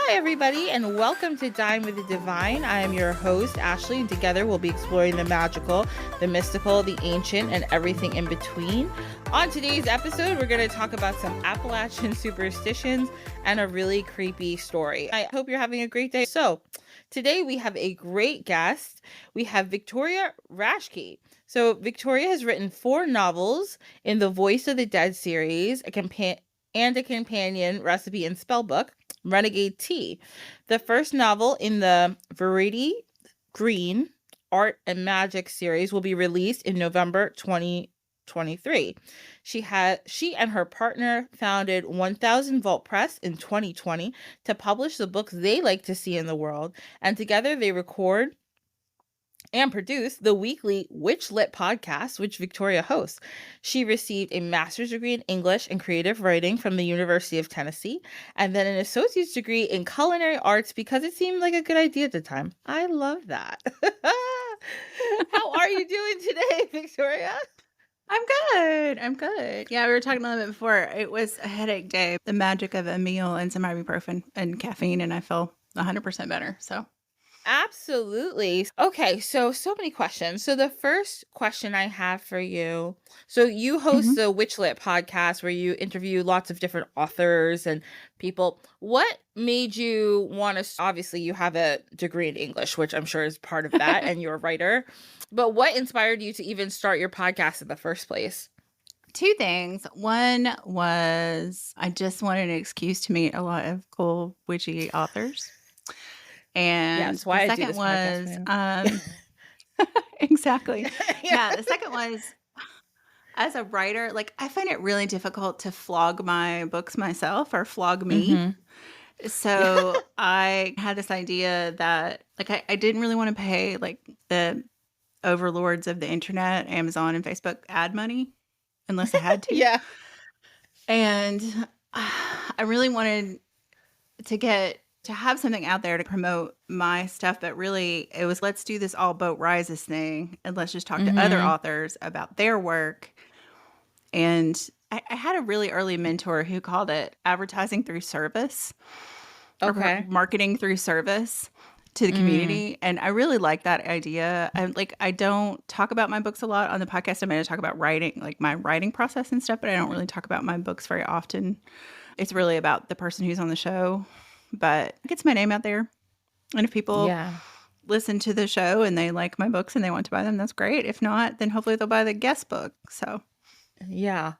Hi, everybody, and welcome to Dine with the Divine. I am your host, Ashley, and together we'll be exploring the magical, the mystical, the ancient, and everything in between. On today's episode, we're going to talk about some Appalachian superstitions and a really creepy story. I hope you're having a great day. So, today we have a great guest. We have Victoria Raschke. So, Victoria has written 4 novels in the Voice of the Dead series, a companion recipe and spellbook, Renegade Tea. The first novel in the Verity Green Art and Magic series will be released in November 2023. She and her partner founded 1000 Vault Press in 2020 to publish the books they like to see in the world, and together they record and produce the weekly Witchlit podcast, which Victoria hosts. She received a master's degree in English and creative writing from the University of Tennessee, and then an associate's degree in culinary arts because it seemed like a good idea at the time. I love that. How are you doing today, Victoria? I'm good. Yeah, we were talking a little bit before. It was a headache day. The magic of a meal and some ibuprofen and caffeine, and I feel 100% better. So Absolutely. Okay, so many questions. So the first question I have for you, so you host the Witchlit podcast where you interview lots of different authors and people. What made you want to, obviously you have a degree in English, which I'm sure is part of that, and you're a writer, but what inspired you to even start your podcast in the first place? 2 things. One was I just wanted an excuse to meet a lot of cool witchy authors. And Yes, why the I do second this was podcast, exactly. Yeah, the second was as a writer, like I find it really difficult to flog my books myself or flog me. Mm-hmm. So I had this idea that like I didn't really want to pay like the overlords of the internet, Amazon and Facebook ad money unless I had to. Yeah. And I really wanted to have something out there to promote my stuff, but really it was let's do this all boat rises thing and let's just talk to other authors about their work. And I had a really early mentor who called it advertising through service. Okay. Or marketing through service to the community. And I really like that idea. I don't talk about my books a lot on the podcast. I'm going to talk about writing, like my writing process and stuff, but I don't really talk about my books very often. It's really about the person who's on the show, but it gets my name out there. And if people listen to the show and they like my books and they want to buy them, that's great. If not, then hopefully they'll buy the guest book. So yeah,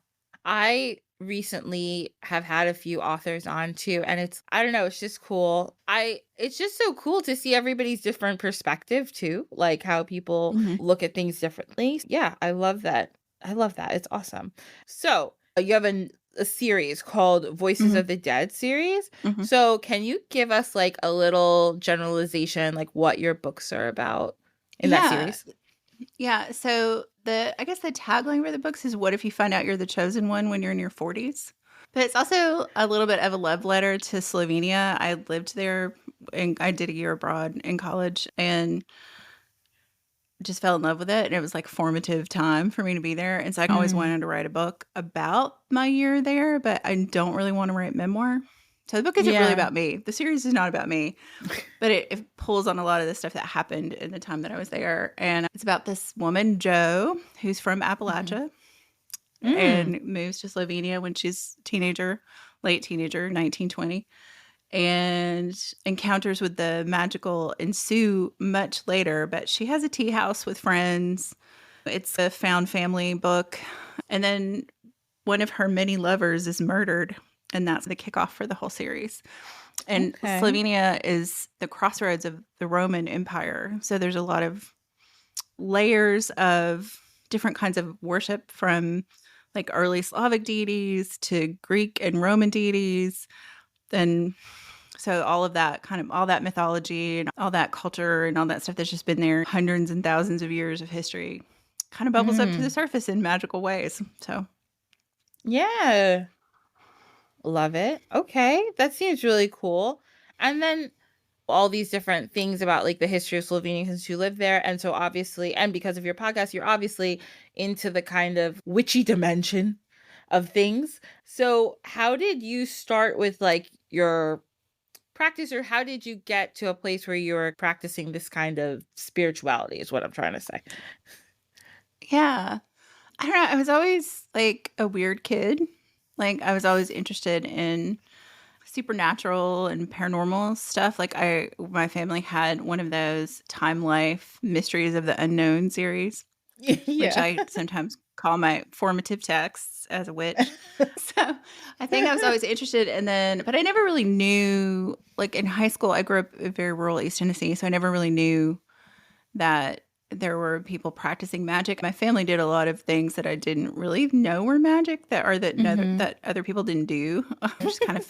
I recently have had a few authors on too, and I don't know, it's just cool. It's just so cool to see everybody's different perspective too, like how people look at things differently. Yeah, I love that. It's awesome. So you have a series called Voices of the Dead series. So can you give us like a little generalization, like what your books are about in that series? Yeah. So I guess the tagline for the books is what if you find out you're the chosen one when you're in your 40s? But it's also a little bit of a love letter to Slovenia. I lived there and I did a year abroad in college and just fell in love with it. And it was like formative time for me to be there. And so I always wanted to write a book about my year there, but I don't really want to write memoir. So the book isn't really about me. The series is not about me, but it pulls on a lot of the stuff that happened in the time that I was there. And it's about this woman, Jo, who's from Appalachia and moves to Slovenia when she's late teenager, 19, 20, and encounters with the magical ensue much later. But she has a tea house with friends. It's a found family book. And then one of her many lovers is murdered. And that's the kickoff for the whole series. And Slovenia is the crossroads of the Roman Empire. So there's a lot of layers of different kinds of worship from like early Slavic deities to Greek and Roman deities. Then so all of that all that mythology and all that culture and all that stuff that's just been there hundreds and thousands of years of history kind of bubbles up to the surface in magical ways. So yeah. Love it. Okay. That seems really cool. And then all these different things about like the history of Slovenia since you live there. And so obviously, and because of your podcast, you're obviously into the kind of witchy dimension of things. So how did you start with like your practice, or how did you get to a place where you were practicing this kind of spirituality is what I'm trying to say. Yeah. I don't know. I was always like a weird kid. Like I was always interested in supernatural and paranormal stuff. Like my family had one of those Time Life Mysteries of the Unknown series, which Yeah. I sometimes call my formative texts as a witch. So I think I was always interested. And then, but I never really knew, like in high school, I grew up in very rural East Tennessee. So I never really knew that there were people practicing magic. My family did a lot of things that I didn't really know were magic that other people didn't do. Just kind of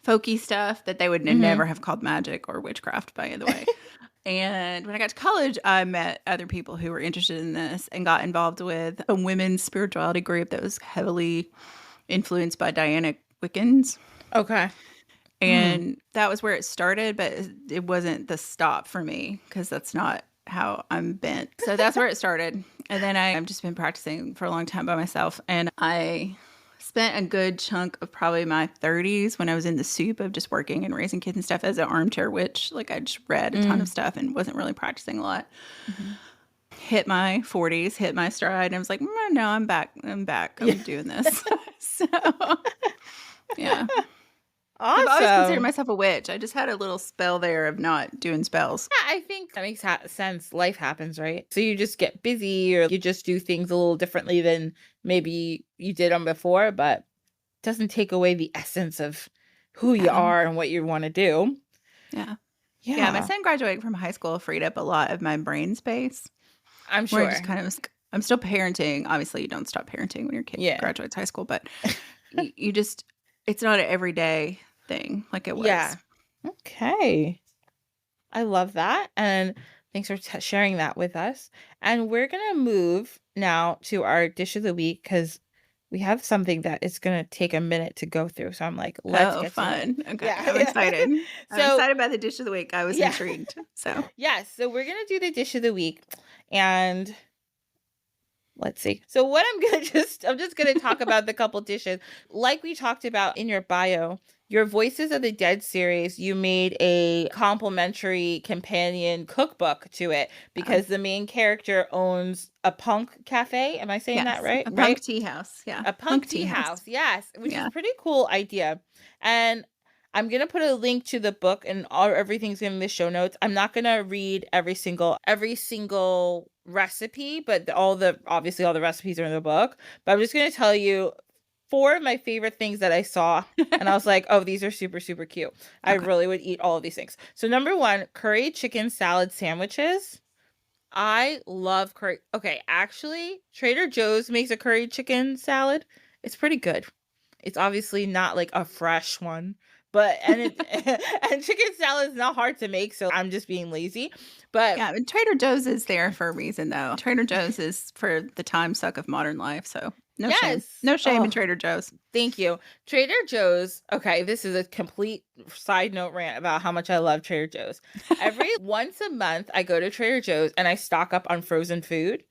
folky stuff that they would never have called magic or witchcraft, by the way. And when I got to college, I met other people who were interested in this and got involved with a women's spirituality group that was heavily influenced by Dianic Wiccans. Okay. And that was where it started, but it wasn't the stop for me because that's not how I'm bent. So that's where it started. And then I've just been practicing for a long time by myself. And I spent a good chunk of probably my 30s when I was in the soup of just working and raising kids and stuff as an armchair witch. Like I just read a ton of stuff and wasn't really practicing a lot. Hit my 40s, hit my stride, and I was like, no, I'm back. I'm doing this. So, yeah. Awesome. I've always considered myself a witch. I just had a little spell there of not doing spells. Yeah, I think that makes sense. Life happens, right? So you just get busy, or you just do things a little differently than maybe you did them before, but it doesn't take away the essence of who you are and what you want to do. Yeah. Yeah, my son graduating from high school freed up a lot of my brain space. I'm sure. I just kind of, I'm still parenting. Obviously, you don't stop parenting when your kid graduates high school, but you just, it's not an everyday thing like it was. Yeah. Okay. I love that. And thanks for sharing that with us. And we're going to move now to our dish of the week because we have something that is going to take a minute to go through. So I'm like, let's get fun. to it. Okay. Yeah. I'm excited. I'm excited by the dish of the week. I was intrigued. So yes. So we're going to do the dish of the week. And let's see. So what I'm just going to talk about the couple dishes. Like we talked about in your bio, your Voices of the Dead series, you made a complimentary companion cookbook to it because the main character owns a punk cafe. Am I saying that right? A punk tea house. Yeah. A punk tea house. Yes. Which is a pretty cool idea. And I'm going to put a link to the book and everything's in the show notes. I'm not going to read every single recipe, but obviously all the recipes are in the book. But I'm just going to tell you 4 of my favorite things that I saw. And I was like, oh, these are super, super cute. I really would eat all of these things. So number 1, curry chicken salad sandwiches. I love curry. Okay, actually, Trader Joe's makes a curry chicken salad. It's pretty good. It's obviously not like a fresh one. But and chicken salad is not hard to make, so I'm just being lazy. But yeah, Trader Joe's is there for a reason, though. Trader Joe's is for the time suck of modern life, so no shame in Trader Joe's. Thank you, Trader Joe's. Okay, this is a complete side note rant about how much I love Trader Joe's. Every once a month, I go to Trader Joe's and I stock up on frozen food.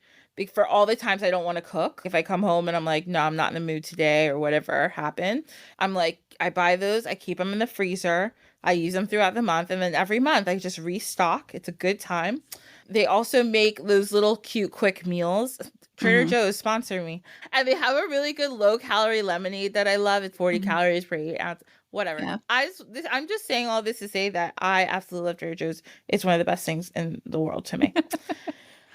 For all the times I don't want to cook. If I come home and I'm like, no, I'm not in the mood today or whatever happened, I'm like, I buy those, I keep them in the freezer, I use them throughout the month, and then every month I just restock. It's a good time. They also make those little cute quick meals. Trader Joe's sponsor me. And they have a really good low-calorie lemonade that I love. It's 40 calories per 8 ounce. Whatever. Yeah. I'm just saying all this to say that I absolutely love Trader Joe's. It's one of the best things in the world to me.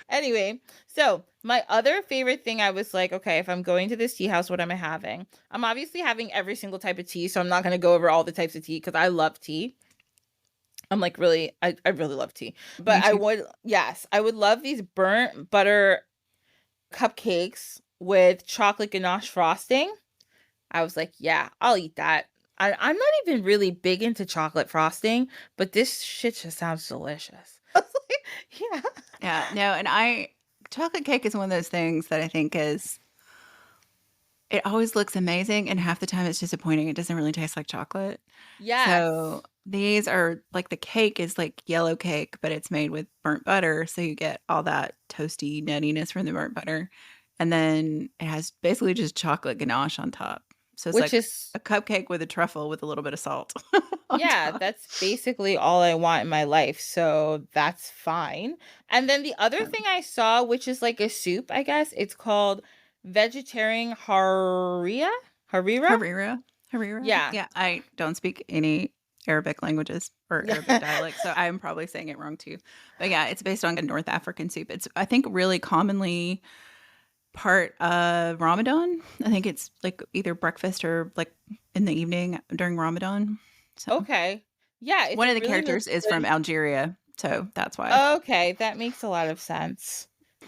Anyway, so my other favorite thing, I was like, okay, if I'm going to this tea house, what am I having? I'm obviously having every single type of tea, so I'm not going to go over all the types of tea because I love tea. I'm like I really love tea. But I would love these burnt butter cupcakes with chocolate ganache frosting. I was like, yeah, I'll eat that. I'm not even really big into chocolate frosting, but this shit just sounds delicious. I was like, yeah. Yeah, no, and chocolate cake is one of those things that I think it always looks amazing, and half the time it's disappointing. It doesn't really taste like chocolate. Yeah. So these are like, the cake is like yellow cake, but it's made with burnt butter, so you get all that toasty nuttiness from the burnt butter, and then it has basically just chocolate ganache on top. So it's which like is, a cupcake with a truffle with a little bit of salt on yeah, top. that's basically all I want in my life. So that's fine. And then the other thing I saw, which is like a soup, I guess, it's called vegetarian harira. Harira. Harira. Yeah. Yeah, I don't speak any Arabic languages or Arabic Yeah. dialects, so I'm probably saying it wrong too. But yeah, it's based on a North African soup. It's, I think, really commonly part of Ramadan. I think it's like either breakfast or like in the evening during Ramadan. So Okay. Yeah, it's one of the really, really characters is from good. Algeria, so that's why. Okay, that makes a lot of sense. Oh,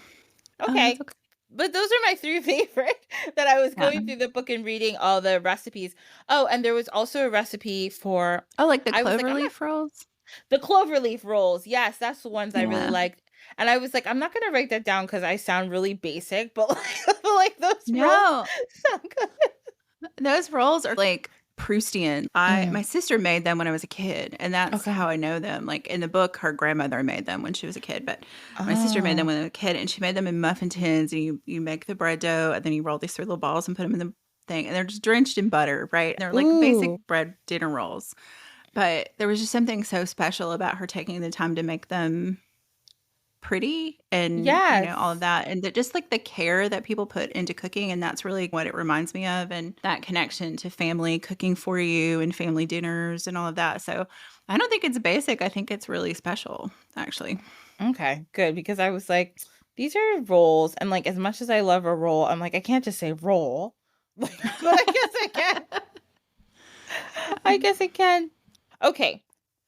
that's Okay. okay. But those are my three favorite that I was Yeah. going through the book and reading all the recipes. Oh, and there was also a recipe for, Oh, like the I was like, clover I'm not, leaf rolls? the cloverleaf rolls. Yes, that's the ones I really Yeah. liked. And I was like, I'm not gonna write that down because I sound really basic, but like those rolls No, sound good. those rolls are like Proustian. Mm, My sister made them when I was a kid, and that's okay. how I know them. Like in the book, her grandmother made them when she was a kid, but my sister made them Oh. when I was a kid, and she made them in muffin tins. And you make the bread dough, and then you roll these three little balls and put them in the thing, and they're just drenched in butter, right? They're like Ooh. basic bread dinner rolls, but there was just something so special about her taking the time to make them pretty and all of Yes. that, and just like the care that people put into cooking, and that's really what it reminds me of, and that connection to family cooking for you and family dinners and all of that. So I don't think it's basic. I think it's really special, actually. Okay, good. Because I was like, these are rolls. And like, as much as I love a roll, I'm like, I can't just say roll. But I guess I can. I guess I can. Okay.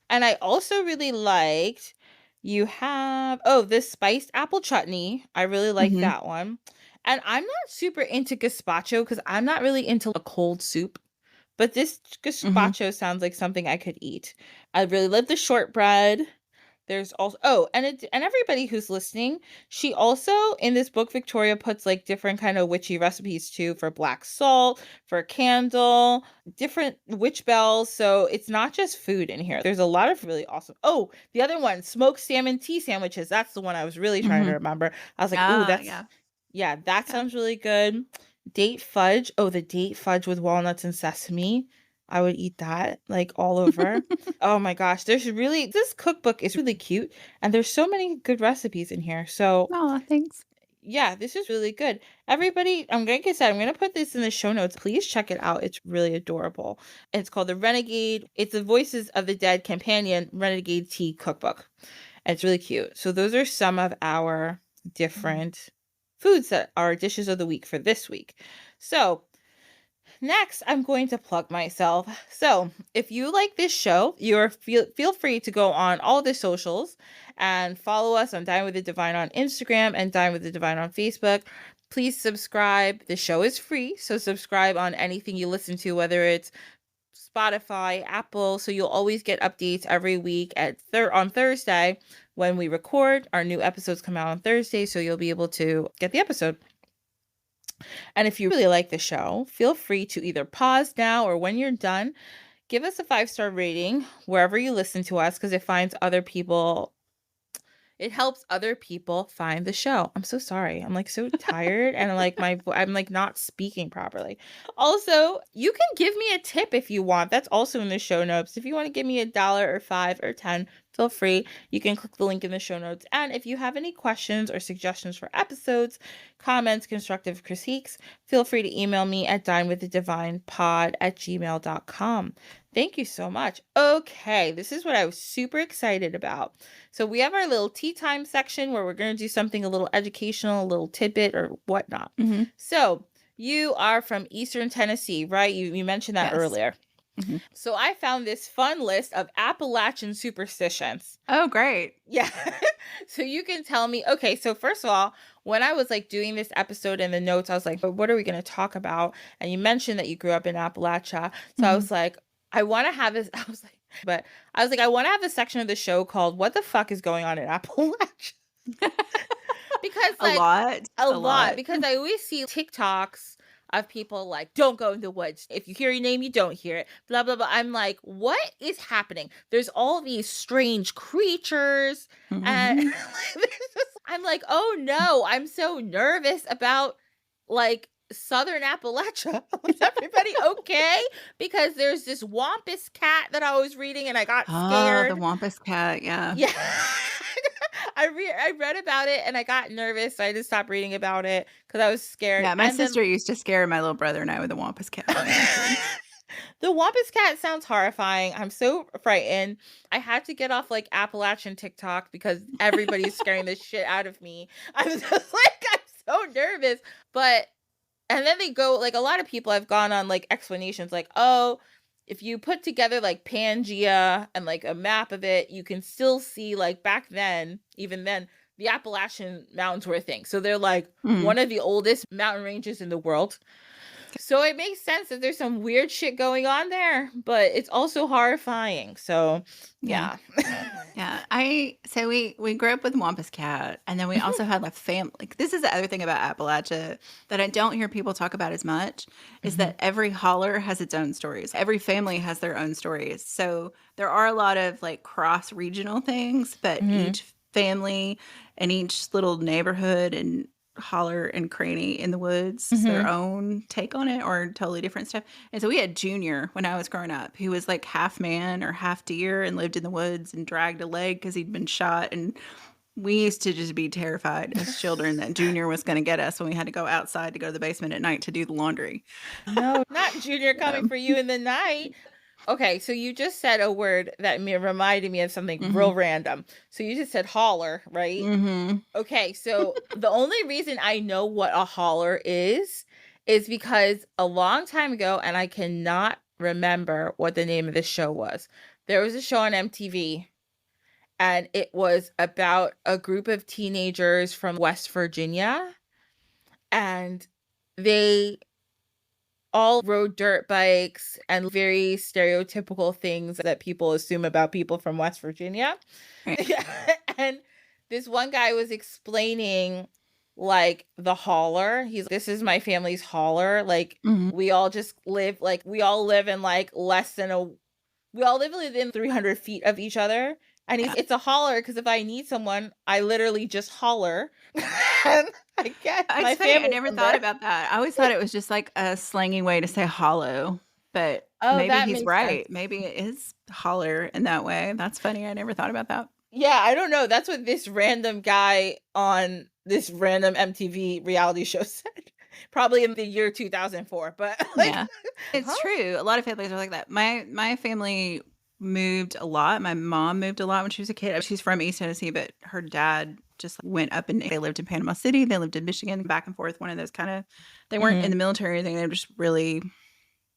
And I also really liked, you have, oh, this spiced apple chutney. I really like Hmm. that one. And I'm not super into gazpacho because I'm not really into a cold soup. But this Hmm. gazpacho sounds like something I could eat. I really love the shortbread. There's also, oh, and everybody who's listening, she also in this book Victoria puts like different kind of witchy recipes too for black salt, for candle, different witch bells. So it's not just food in here. There's a lot of really awesome. Oh, the other one, smoked salmon tea sandwiches. That's the one I was really trying to Hmm. remember. I was like, "Ooh, Ah, that's yeah. yeah, that Yeah. sounds really good." Date fudge. Oh, the date fudge with walnuts and sesame. I would eat that like all over. Oh my gosh, there's really, this cookbook is really cute and there's so many good recipes in here. So, Oh, thanks. yeah, this is really good. Everybody, like I said, I'm going to put this in the show notes. Please check it out. It's really adorable. It's called The Renegade. It's the Voices of the Dead Companion Renegade Tea Cookbook. And it's really cute. So, those are some of our different foods that are dishes of the week for this week. So, next, I'm going to plug myself. So, if you like this show, feel free to go on all the socials and follow us on Dine with the Divine on Instagram and Dine with the Divine on Facebook. Please subscribe. The show is free, so subscribe on anything you listen to, whether it's Spotify, Apple, so you'll always get updates every week on Thursday when we record. Our new episodes come out on Thursday, so you'll be able to get the episode. And if you really like the show, feel free to either pause now or when you're done, give us a 5-star rating wherever you listen to us because it helps other people find the show. I'm so sorry. I'm like so tired and like I'm like not speaking properly. Also, you can give me a tip if you want. That's also in the show notes. If you want to give me $1 or 5 or 10, feel free. You can click the link in the show notes. And if you have any questions or suggestions for episodes, comments, constructive critiques, feel free to email me at dinewiththedivinepod@gmail.com. Thank you so much. Okay, this is what I was super excited about. So we have our little tea time section where we're going to do something a little educational, a little tidbit or whatnot. Hmm. So you are from Eastern Tennessee, right? You mentioned that Yes. earlier. Hmm. So I found this fun list of Appalachian superstitions. Oh, great. Yeah. So you can tell me, okay, so first of all, when I was like doing this episode in the notes, I was like, but what are we going to talk about? And you mentioned that you grew up in Appalachia. So I Hmm. was like, I want to have this, I want to have a section of the show called What the Fuck is Going On in Appalachia? Because A like lot. a A lot, lot. because I always see TikToks of people like, don't go in the woods. If you hear your name, you don't hear it. Blah, blah, blah. I'm like, what is happening? There's all these strange creatures. And Hmm. I'm like, oh no, I'm so nervous about like Southern Appalachia. Was everybody okay? Because there's this Wampus cat that I was reading and I got Oh, the scared. Wampus cat. Yeah. Yeah. I read about it and I got nervous, so I just stopped reading about it because I was scared. Yeah. My And then sister used to scare my little brother and I with the Wampus cat when we were kids. the Wampus cat sounds horrifying. I'm so frightened. I had to get off like Appalachian TikTok because everybody's scaring the shit out of me. I was just like, I'm so nervous. But and then they go like a lot of people have gone on like explanations like, oh, if you put together like Pangea and like a map of it, you can still see like back then, even then, the Appalachian Mountains were a thing. So they're like one of the oldest mountain ranges in the world. So it makes sense that there's some weird shit going on there, but it's also horrifying. So yeah. Yeah. So we grew up with Wampus cat, and then we also had like family. Like, this is the other thing about Appalachia that I don't hear people talk about as much is that every holler has its own stories. Every family has their own stories. So there are a lot of like cross regional things, but each family and each little neighborhood and holler and cranny in the woods their own take on it or totally different stuff. And so we had Junior when I was growing up, who was like half man or half deer and lived in the woods and dragged a leg because he'd been shot. And we used to just be terrified as children that Junior was going to get us when we had to go outside to go to the basement at night to do the laundry. No, not Junior coming for you in the night. Okay, so you just said a word that reminded me of something real random. So you just said holler, right? Okay, so the only reason I know what a holler is because a long time ago, and I cannot remember what the name of the show was. There was a show on MTV, and it was about a group of teenagers from West Virginia, and they all rode dirt bikes and very stereotypical things that people assume about people from West Virginia. Right. And this one guy was explaining like the holler. This is my family's holler. Like we all just live, like we all live in like we all live within 300 feet of each other. And it's a holler because if I need someone, I literally just holler. And I get my family. I never thought about that. I always thought it was just like a slangy way to say hollow, but maybe he's right. Sense. Maybe it is holler in that way. That's funny. I never thought about that. Yeah, I don't know. That's what this random guy on this random MTV reality show said. Probably in the year 2004. But like, yeah, it's true. A lot of families are like that. My family moved a lot. My mom moved a lot when she was a kid. She's from East Tennessee, but her dad just went up and they lived in Panama City. They lived in Michigan, back and forth. One of those kind of, they weren't in the military or anything. They just really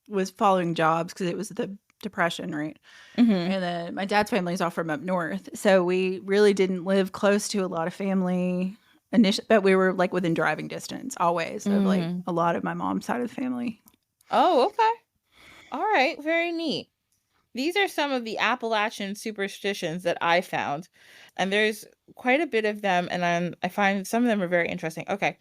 was following jobs because it was the Depression, right? And then my dad's family is all from up north. So we really didn't live close to a lot of family initially, but we were like within driving distance always of like a lot of my mom's side of the family. Oh, okay. All right. Very neat. These are some of the Appalachian superstitions that I found, and there's quite a bit of them, and I find some of them are very interesting. Okay.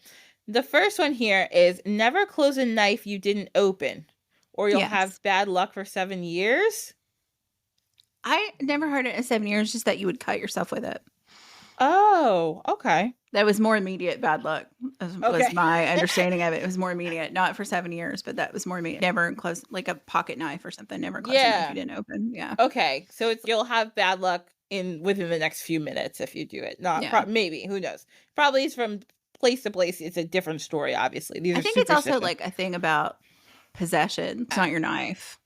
The first one here is never close a knife you didn't open, or you'll have bad luck for 7 years. I never heard it in 7 years, just that you would cut yourself with it. Oh, okay. That was more immediate bad luck, was my understanding of it. It was more immediate, not for 7 years, but that was more immediate. Never close, like a pocket knife or something. Never close a knife you didn't open. Yeah. Okay, so you'll have bad luck within the next few minutes if you do it. Not maybe, who knows? Probably it's from place to place. It's a different story. Obviously, I think it's also like a thing about possession. It's not your knife.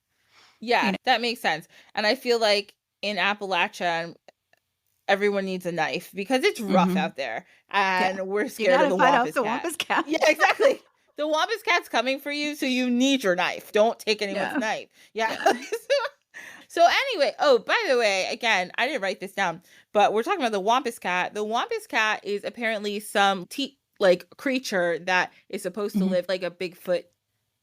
Yeah, that makes sense. And I feel like in Appalachia, everyone needs a knife because it's rough out there, and we're scared of the Wampus cat. Yeah, exactly. The Wampus cat's coming for you, so you need your knife. Don't take anyone's knife. Yeah. So anyway, oh, by the way, again, I didn't write this down, but we're talking about the Wampus cat. The Wampus cat is apparently some creature that is supposed to live like a Bigfoot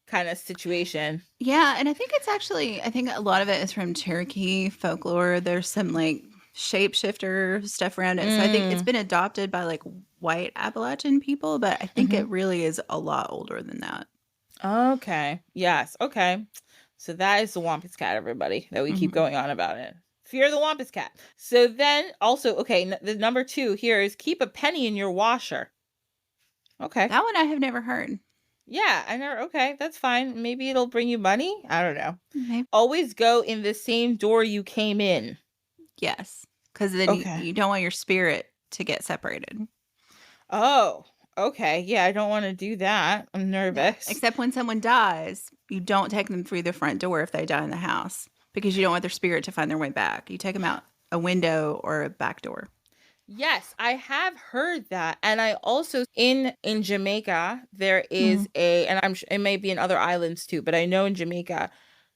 kind of situation. Yeah, and I think a lot of it is from Cherokee folklore. There's some like shapeshifter stuff around it. So I think it's been adopted by like white Appalachian people, but I think it really is a lot older than that. Okay. Yes. Okay. So that is the Wampus cat, everybody, that we keep going on about it. Fear the Wampus cat. So then also, okay, the number 2 here is keep a penny in your washer. Okay. That one I have never heard. Yeah, I never. Okay, that's fine. Maybe it'll bring you money. I don't know. Maybe. Always go in the same door you came in. Yes, because then Okay. you don't want your spirit to get separated. Oh, okay. Yeah, I don't want to do that. I'm Yeah, nervous. except when someone dies, you don't take them through the front door if they die in the house because you don't want their spirit to find their way back. You take them out a window or a back door. Yes, I have heard that. And I also in Jamaica there Mhm. is a, and I'm it may be in other islands too, but I know in Jamaica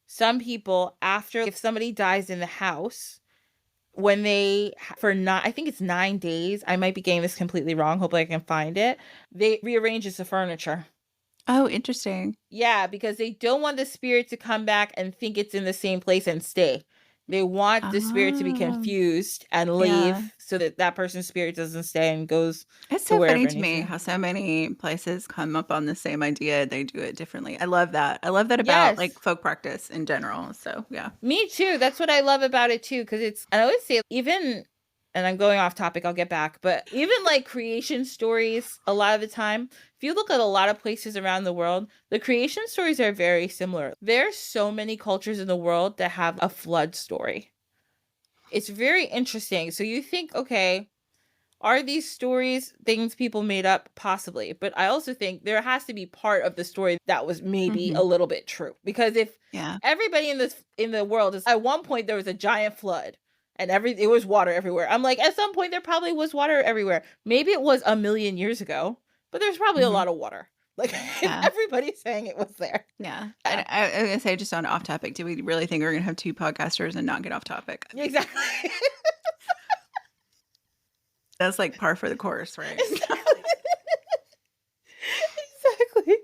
some people, after, if somebody dies in the house, when they for not, I think it's 9 days, I might be getting this completely wrong, hopefully I can find it, they rearranges the furniture. Oh, interesting. Yeah, because they don't want the spirit to come back and think it's in the same place and stay. They want the spirit to be Oh, confused and yeah. leave so that that person's spirit doesn't stay and goes It's to so funny wherever it to needs me to. how so many places come up on the same idea. They do it differently. I love that. I love that about Yes. like folk practice in general. So, yeah. Me too. That's what I love about it too, because it's, I always say, even, and I'm going off topic, I'll get back, but even like creation stories, a lot of the time, if you look at a lot of places around the world, the creation stories are very similar. There's so many cultures in the world that have a flood story. It's very interesting. So you think, okay, are these stories things people made up? Possibly. But I also think there has to be part of the story that was maybe Hmm. a little bit true. Because if Yeah. everybody in the world is, at one point there was a giant flood and it was water everywhere. I'm like, at some point there probably was water everywhere. Maybe it was a million years ago, but there's probably a Hmm. lot of water. Like if Yeah. everybody's saying it was there. Yeah. Yeah. And I was going to say, just on off topic, do we really think we're going to have two podcasters and not get off topic? I mean, Exactly. that's like par for the course, right? Exactly. Exactly.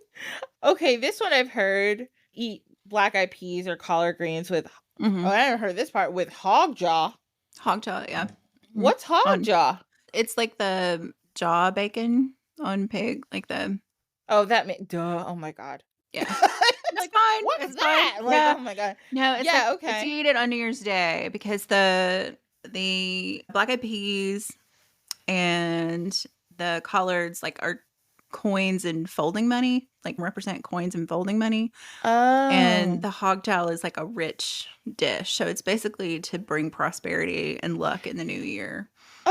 Okay, this one I've heard, eat black eyed peas or collard greens with, Hmm. oh, I haven't heard this part, with hog jaw. Hog jaw, yeah. Mhm. What's hog On jaw? It's like the jaw bacon on pig, like the Oh, that made, duh. Oh my God. yeah. I'm It's like, fine. what's It's fine. that? I'm like, Yeah. oh my God. No, it's like Yeah, it's you okay. eat it on New Year's Day because the black eyed peas and the collards like are coins and folding money, like represent coins and folding money. And Oh, the hog jowl is like a rich dish. So it's basically to bring prosperity and luck in the new year.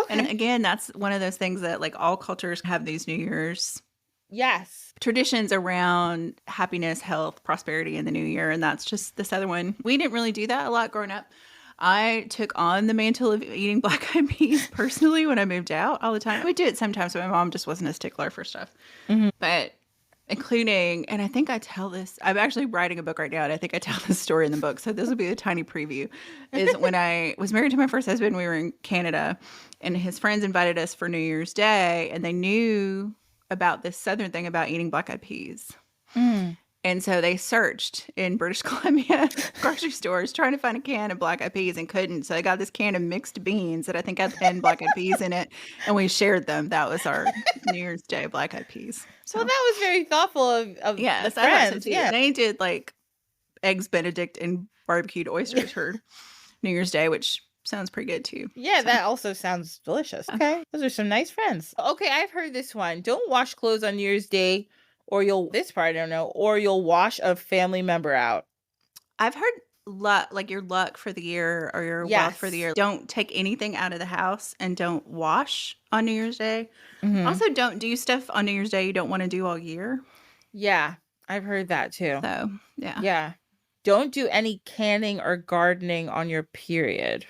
And okay. again, that's one of those things that like all cultures have these New Year's Yes. traditions around happiness, health, prosperity in the new year. And that's just this other one. We didn't really do that a lot growing up. I took on the mantle of eating black eyed peas personally when I moved out all the time. We do it sometimes, but my mom just wasn't a stickler for stuff. Hmm. But including, and I think I tell this, I'm actually writing a book right now, and I think I tell this story in the book. So this will be a tiny preview. Is when I was married to my first husband, we were in Canada, and his friends invited us for New Year's Day, and they knew about this southern thing about eating black eyed peas. Mm. And so they searched in British Columbia grocery stores trying to find a can of black eyed peas and couldn't. So they got this can of mixed beans that I think had 10 black eyed peas in it. And we shared them. That was our New Year's Day black eyed peas. Well, So, that was very thoughtful of the yes, I thought so friends. too. Yeah. They did like eggs Benedict and barbecued oysters for New Year's Day, which sounds pretty good too. Yeah, So, that also sounds delicious. Okay, those are some nice friends. Okay, I've heard this one. Don't wash clothes on New Year's Day, or you'll, this part I don't know, or you'll wash a family member out. I've heard luck, like your luck for the year or your wealth for the Yes. year. Don't take anything out of the house and don't wash on New Year's Day. Hmm. Also, don't do stuff on New Year's Day you don't want to do all year. Yeah, I've heard that too. So, yeah. Yeah. Don't do any canning or gardening on your period.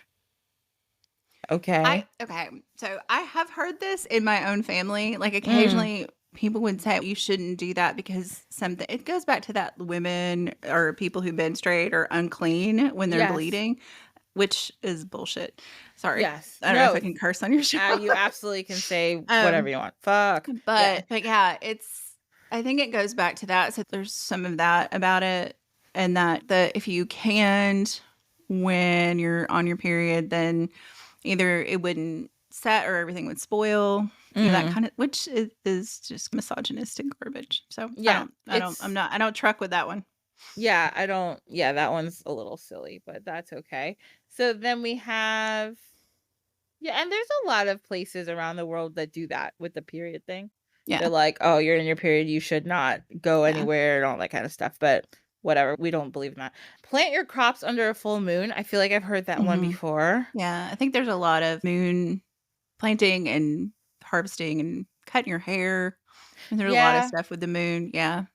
Okay. Okay. So I have heard this in my own family. Like Mm. occasionally people would say you shouldn't do that because something it goes back to that women or people who menstruate are unclean when they're Yes. bleeding, which is bullshit. Sorry. Yes. I don't know if I can curse on your show. You absolutely can say whatever um you want. Fuck. Yeah. but yeah, it's I think it goes back to that. So there's some of that about it and that the if you canned when you're on your period, then either it wouldn't set or everything would spoil. You know, that Mm. kind of which is just misogynistic garbage. So Yeah. I don't truck with that one. Yeah, I don't, yeah, that one's a little silly, but that's okay. So then we have, yeah, and there's a lot of places around the world that do that with the period thing. Yeah. They're like, oh, you're in your period, you should not go Yeah. anywhere and all that kind of stuff. But whatever, we don't believe in that. Plant your crops under a full moon. I feel like I've heard that one Mhm. before. Yeah. I think there's a lot of moon planting and harvesting and cutting your hair. And there's a lot of Yeah, stuff with the moon. Yeah.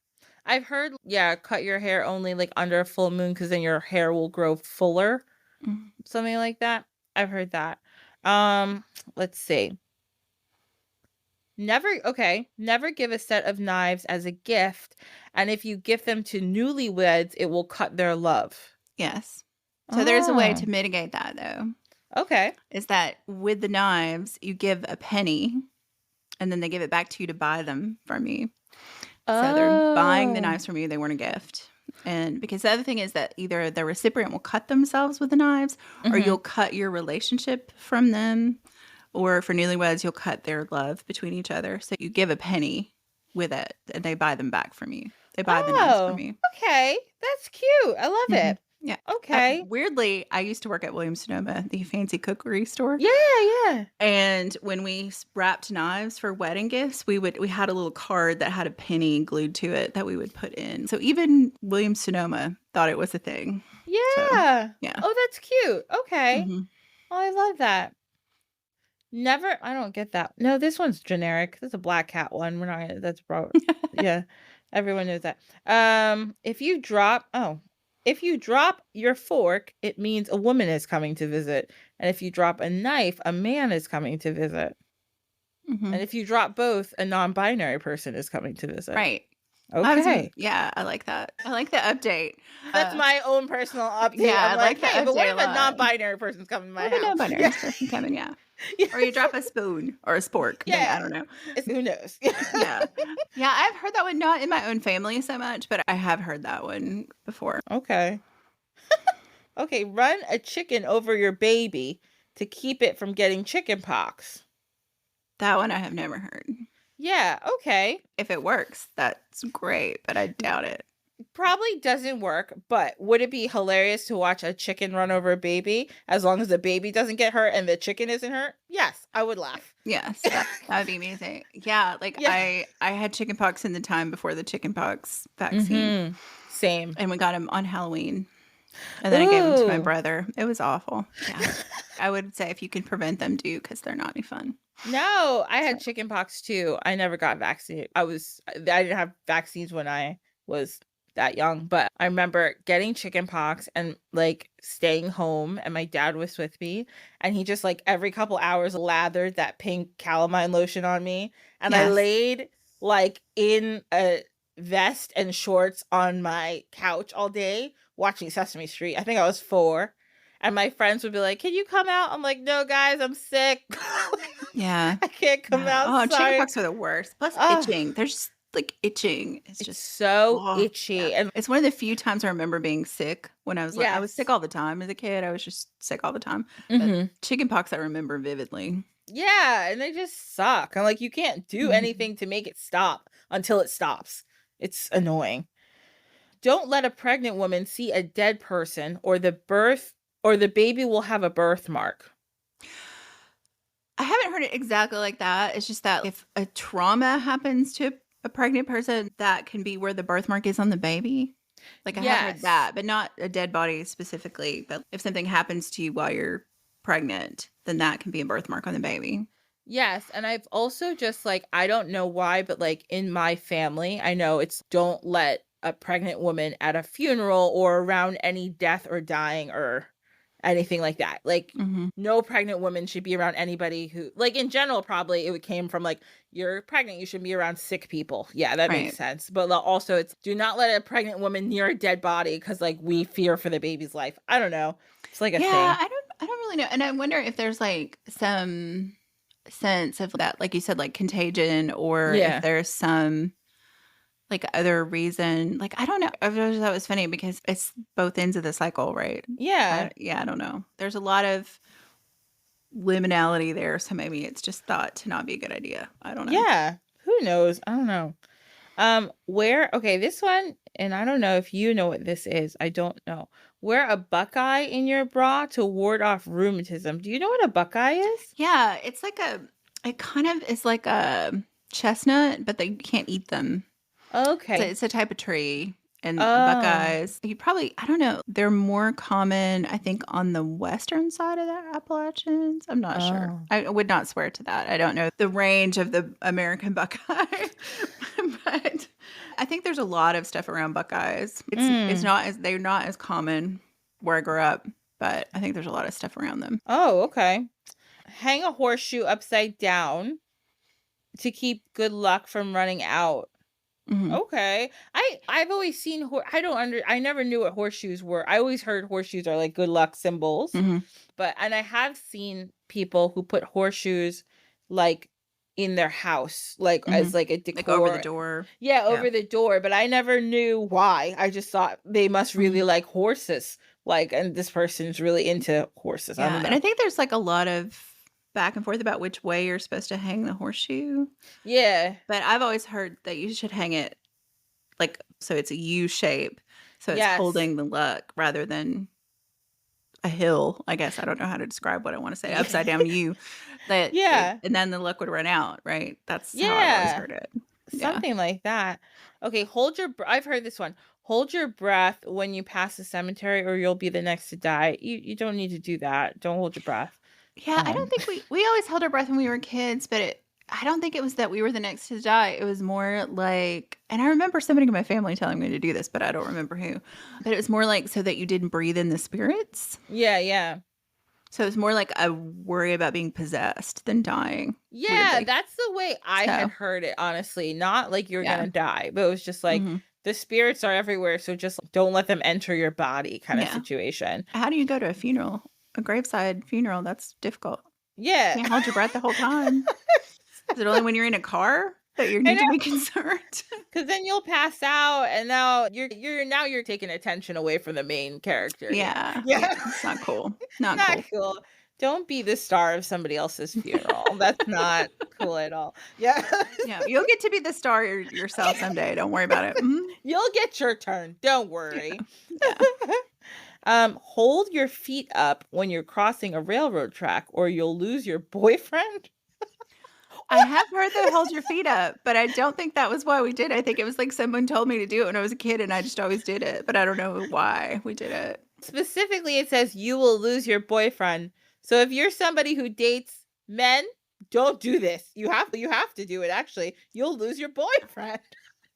I've heard, yeah, cut your hair only like under a full moon because then your hair will grow fuller, Mhm. something like that. I've heard that. Um, let's see. Never give a set of knives as a gift, and if you give them to newlyweds, it will cut their love. Yes. So there's a way Oh, to mitigate that though. okay. Is that with the knives, you give a penny and then they give it back to you to buy them from you. So they're buying the Oh. knives from you, they weren't a gift. And because the other thing is that either the recipient will cut themselves with the knives or Mhm. you'll cut your relationship from them. Or for newlyweds, you'll cut their love between each other. So you give a penny with it and they buy them back from you. They buy the knives from Oh, you. okay. That's cute. I love Mhm. it. Yeah. Okay. Weirdly, I used to work at Williams-Sonoma, the fancy cookery store. Yeah, yeah. And when we wrapped knives for wedding gifts, we had a little card that had a penny glued to it that we would put in. So even Williams-Sonoma thought it was a thing. So, Yeah. yeah. Oh, that's cute. Okay. Mhm. Oh, I love that. I don't get that. No, this one's generic. This is a black cat one. We're not, that's bro. Yeah. Everyone knows that. If you drop your fork, it means a woman is coming to visit. And if you drop a knife, a man is coming to visit. And Mhm. if you drop both, a non-binary person is coming to visit. Right. Okay. Yeah, I like that. I like the update. That's my own personal update. Yeah, I I'm like like, the hey, but what update if a a lot. non-binary person's coming to my What if a house? non-binary person coming, yeah. Yeah. Or you drop a spoon or a spork. Yeah. I don't know. Who knows? Yeah. Yeah, I've heard that one, not in my own family so much, but I have heard that one before. Okay. Okay, run a chicken over your baby to keep it from getting chicken pox. That one I have never heard. Yeah, okay. If it works, that's great, but I doubt it. Probably doesn't work, but would it be hilarious to watch a chicken run over a baby as long as the baby doesn't get hurt and the chicken isn't hurt? Yes, I would laugh. Yes, that would be amazing. Yeah, like Yeah. I had chickenpox in the time before the chickenpox vaccine, Same. and we got him on Halloween, and then I gave him to my Ooh. brother. It was awful. Yeah, I would say if you can prevent them, do, because they're not any fun. No, I had chicken pox too. I never got vaccinated. I didn't have vaccines when I was that young, but I remember getting chicken pox and like staying home, and my dad was with me, and he just like every couple hours lathered that pink calamine lotion on me, and I Yes. laid like in a vest and shorts on my couch all day watching Sesame Street. I think I was 4. And my friends would be like, "Can you come out?" I'm like, "No, guys, I'm sick. Yeah. I can't come out. Oh, Sorry." chickenpox are the worst. Plus Ugh. itching. They're just like itching. It's It's just so itchy. yeah. And It's one of the few times I remember being sick when I was I was sick yes. all the time as a kid. I was just sick all the time. But Mhm. chickenpox I remember vividly. Yeah, and they just suck. I'm like, you can't do Mhm. anything to make it stop until it stops. It's annoying. Don't let a pregnant woman see a dead person, or the baby will have a birthmark. I haven't heard it exactly like that. It's just that if a trauma happens to a pregnant person, that can be where the birthmark is on the baby. Like I have heard Yes. that, but not a dead body specifically. But if something happens to you while you're pregnant, then that can be a birthmark on the baby. Yes, and I've also just like, I don't know why, but like in my family, I know it's don't let a pregnant woman at a funeral or around any death or dying or anything like that. Like Mhm. no pregnant woman should be around anybody who, like in general, probably it came from like, you're pregnant, you should be around sick people. Yeah, that Right. makes sense. But also it's do not let a pregnant woman near a dead body because like we fear for the baby's life. I don't know. It's like a Yeah, thing. I don't really know. And I wonder if there's like some sense of that, like you said, like contagion, or Yeah. if there's some like other reason. Like I don't know. I thought that was funny because it's both ends of the cycle, right? Yeah. I don't know. There's a lot of liminality there, so maybe it's just thought to not be a good idea. I don't know. Yeah. Who knows? I don't know. Okay, this one, and I don't know if you know what this is. I don't know. Wear a buckeye in your bra to ward off rheumatism. Do you know what a buckeye is? Yeah, it's like it kind of is like a chestnut, but they can't eat them. Okay. It's a type of tree. And Oh. buckeyes, you probably, I don't know, they're more common, I think, on the western side of the Appalachians. I'm not sure. Oh. I would not swear to that. I don't know the range of the American buckeye, but I think there's a lot of stuff around buckeyes. It's Mm. not as they're not as common where I grew up, but I think there's a lot of stuff around them. Oh, okay. Hang a horseshoe upside down to keep good luck from running out. Hmm. Okay. I've always seen I never knew what horseshoes were. I always heard horseshoes are like good luck symbols. Hmm. And I have seen people who put horseshoes like in their house, like Hmm. as like a Like over the decor. door. Yeah, Yeah. over the door, but I never knew why. I just thought they must really Mhm. like horses. Like, and this person's really into horses. I Yeah. don't And know. I think there's like a lot of back and forth about which way you're supposed to hang the horseshoe. Yeah. But I've always heard that you should hang it like so it's a U shape. So it's Yes. holding the luck rather than a hill. I guess I don't know how to describe what I want to say. Yeah. Upside down U. Yeah. And then the luck would run out, right? That's how I've always Yeah. heard it. Yeah. Something like that. Okay, I've heard this one. Hold your breath when you pass the cemetery or you'll be the next to die. You don't need to do that. Don't hold your breath. Yeah, I don't think we always held our breath when we were kids, but I don't think it was that we were the next to die. It was more like, and I remember somebody in my family telling me to do this, but I don't remember who. But it was more like so that you didn't breathe in the spirits. Yeah, yeah. So it's more like a worry about being possessed than dying. Yeah, Weirdly. that's the way I had So heard it, honestly. Not like you're yeah. gonna die, but it was just like Mhm. the spirits are everywhere, so just don't let them enter your body kind of Yeah. situation. How do you go to a funeral? A graveside funeral? That's difficult. Yeah. Can't hold your breath the whole time. Is it only when you're in a car that you I need to know, be concerned? because then you'll pass out, and now you're taking attention away from the main character. Yeah. Yeah. Yeah. It's not cool. Not Not cool. cool. Don't be the star of somebody else's funeral. That's not cool at all. Yeah. Yeah. You'll get to be the star yourself someday. Don't worry about it. Mhm. You'll get your turn. Don't worry. Yeah. Hold your feet up when you're crossing a railroad track or you'll lose your boyfriend. I have heard that hold your feet up, but I don't think that was why we did it. I think it was like someone told me to do it when I was a kid and I just always did it, but I don't know why we did it. Specifically, it says you will lose your boyfriend. So if you're somebody who dates men, don't do this. You have to do it actually. You'll lose your boyfriend.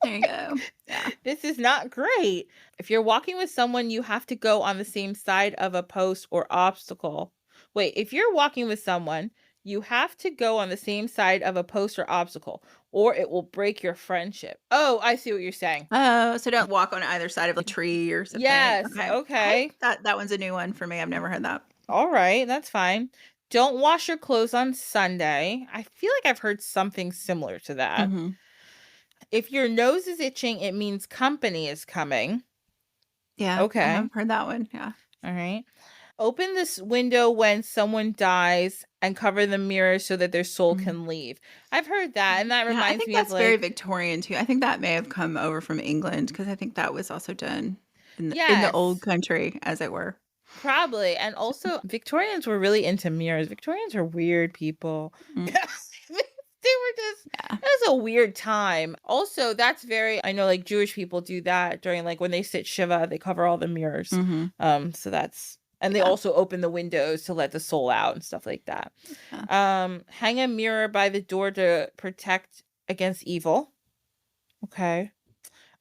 There you go. Yeah. This is not great. If you're walking with someone, you have to go on the same side of a post or obstacle. Wait, if you're walking with someone, you have to go on the same side of a post or obstacle, or it will break your friendship. Oh, I see what you're saying. Oh, so don't walk on either side of a tree or something. Yes. Okay. That one's a new one for me. I've never heard that. All right. That's fine. Don't wash your clothes on Sunday. I feel like I've heard something similar to that. Mm-hmm. If your nose is itching, it means company is coming. Yeah. Okay. I haven't heard that one. Yeah. All right. Open this window when someone dies and cover the mirror so that their soul can leave. I've heard that, and that Yeah, I reminds think me that's of very like Victorian too. I think that may have come over from England because I think that was also done in the yes, old country, as it were. probably. And also Victorians were really into mirrors. Victorians are weird people. Mm. They were just Yeah. it was a weird time. Also, that's very I know like Jewish people do that during like when they sit Shiva, they cover all the mirrors. Mm-hmm. So that's and they Yeah. also open the windows to let the soul out and stuff like that. Yeah. Hang a mirror by the door to protect against evil. Okay.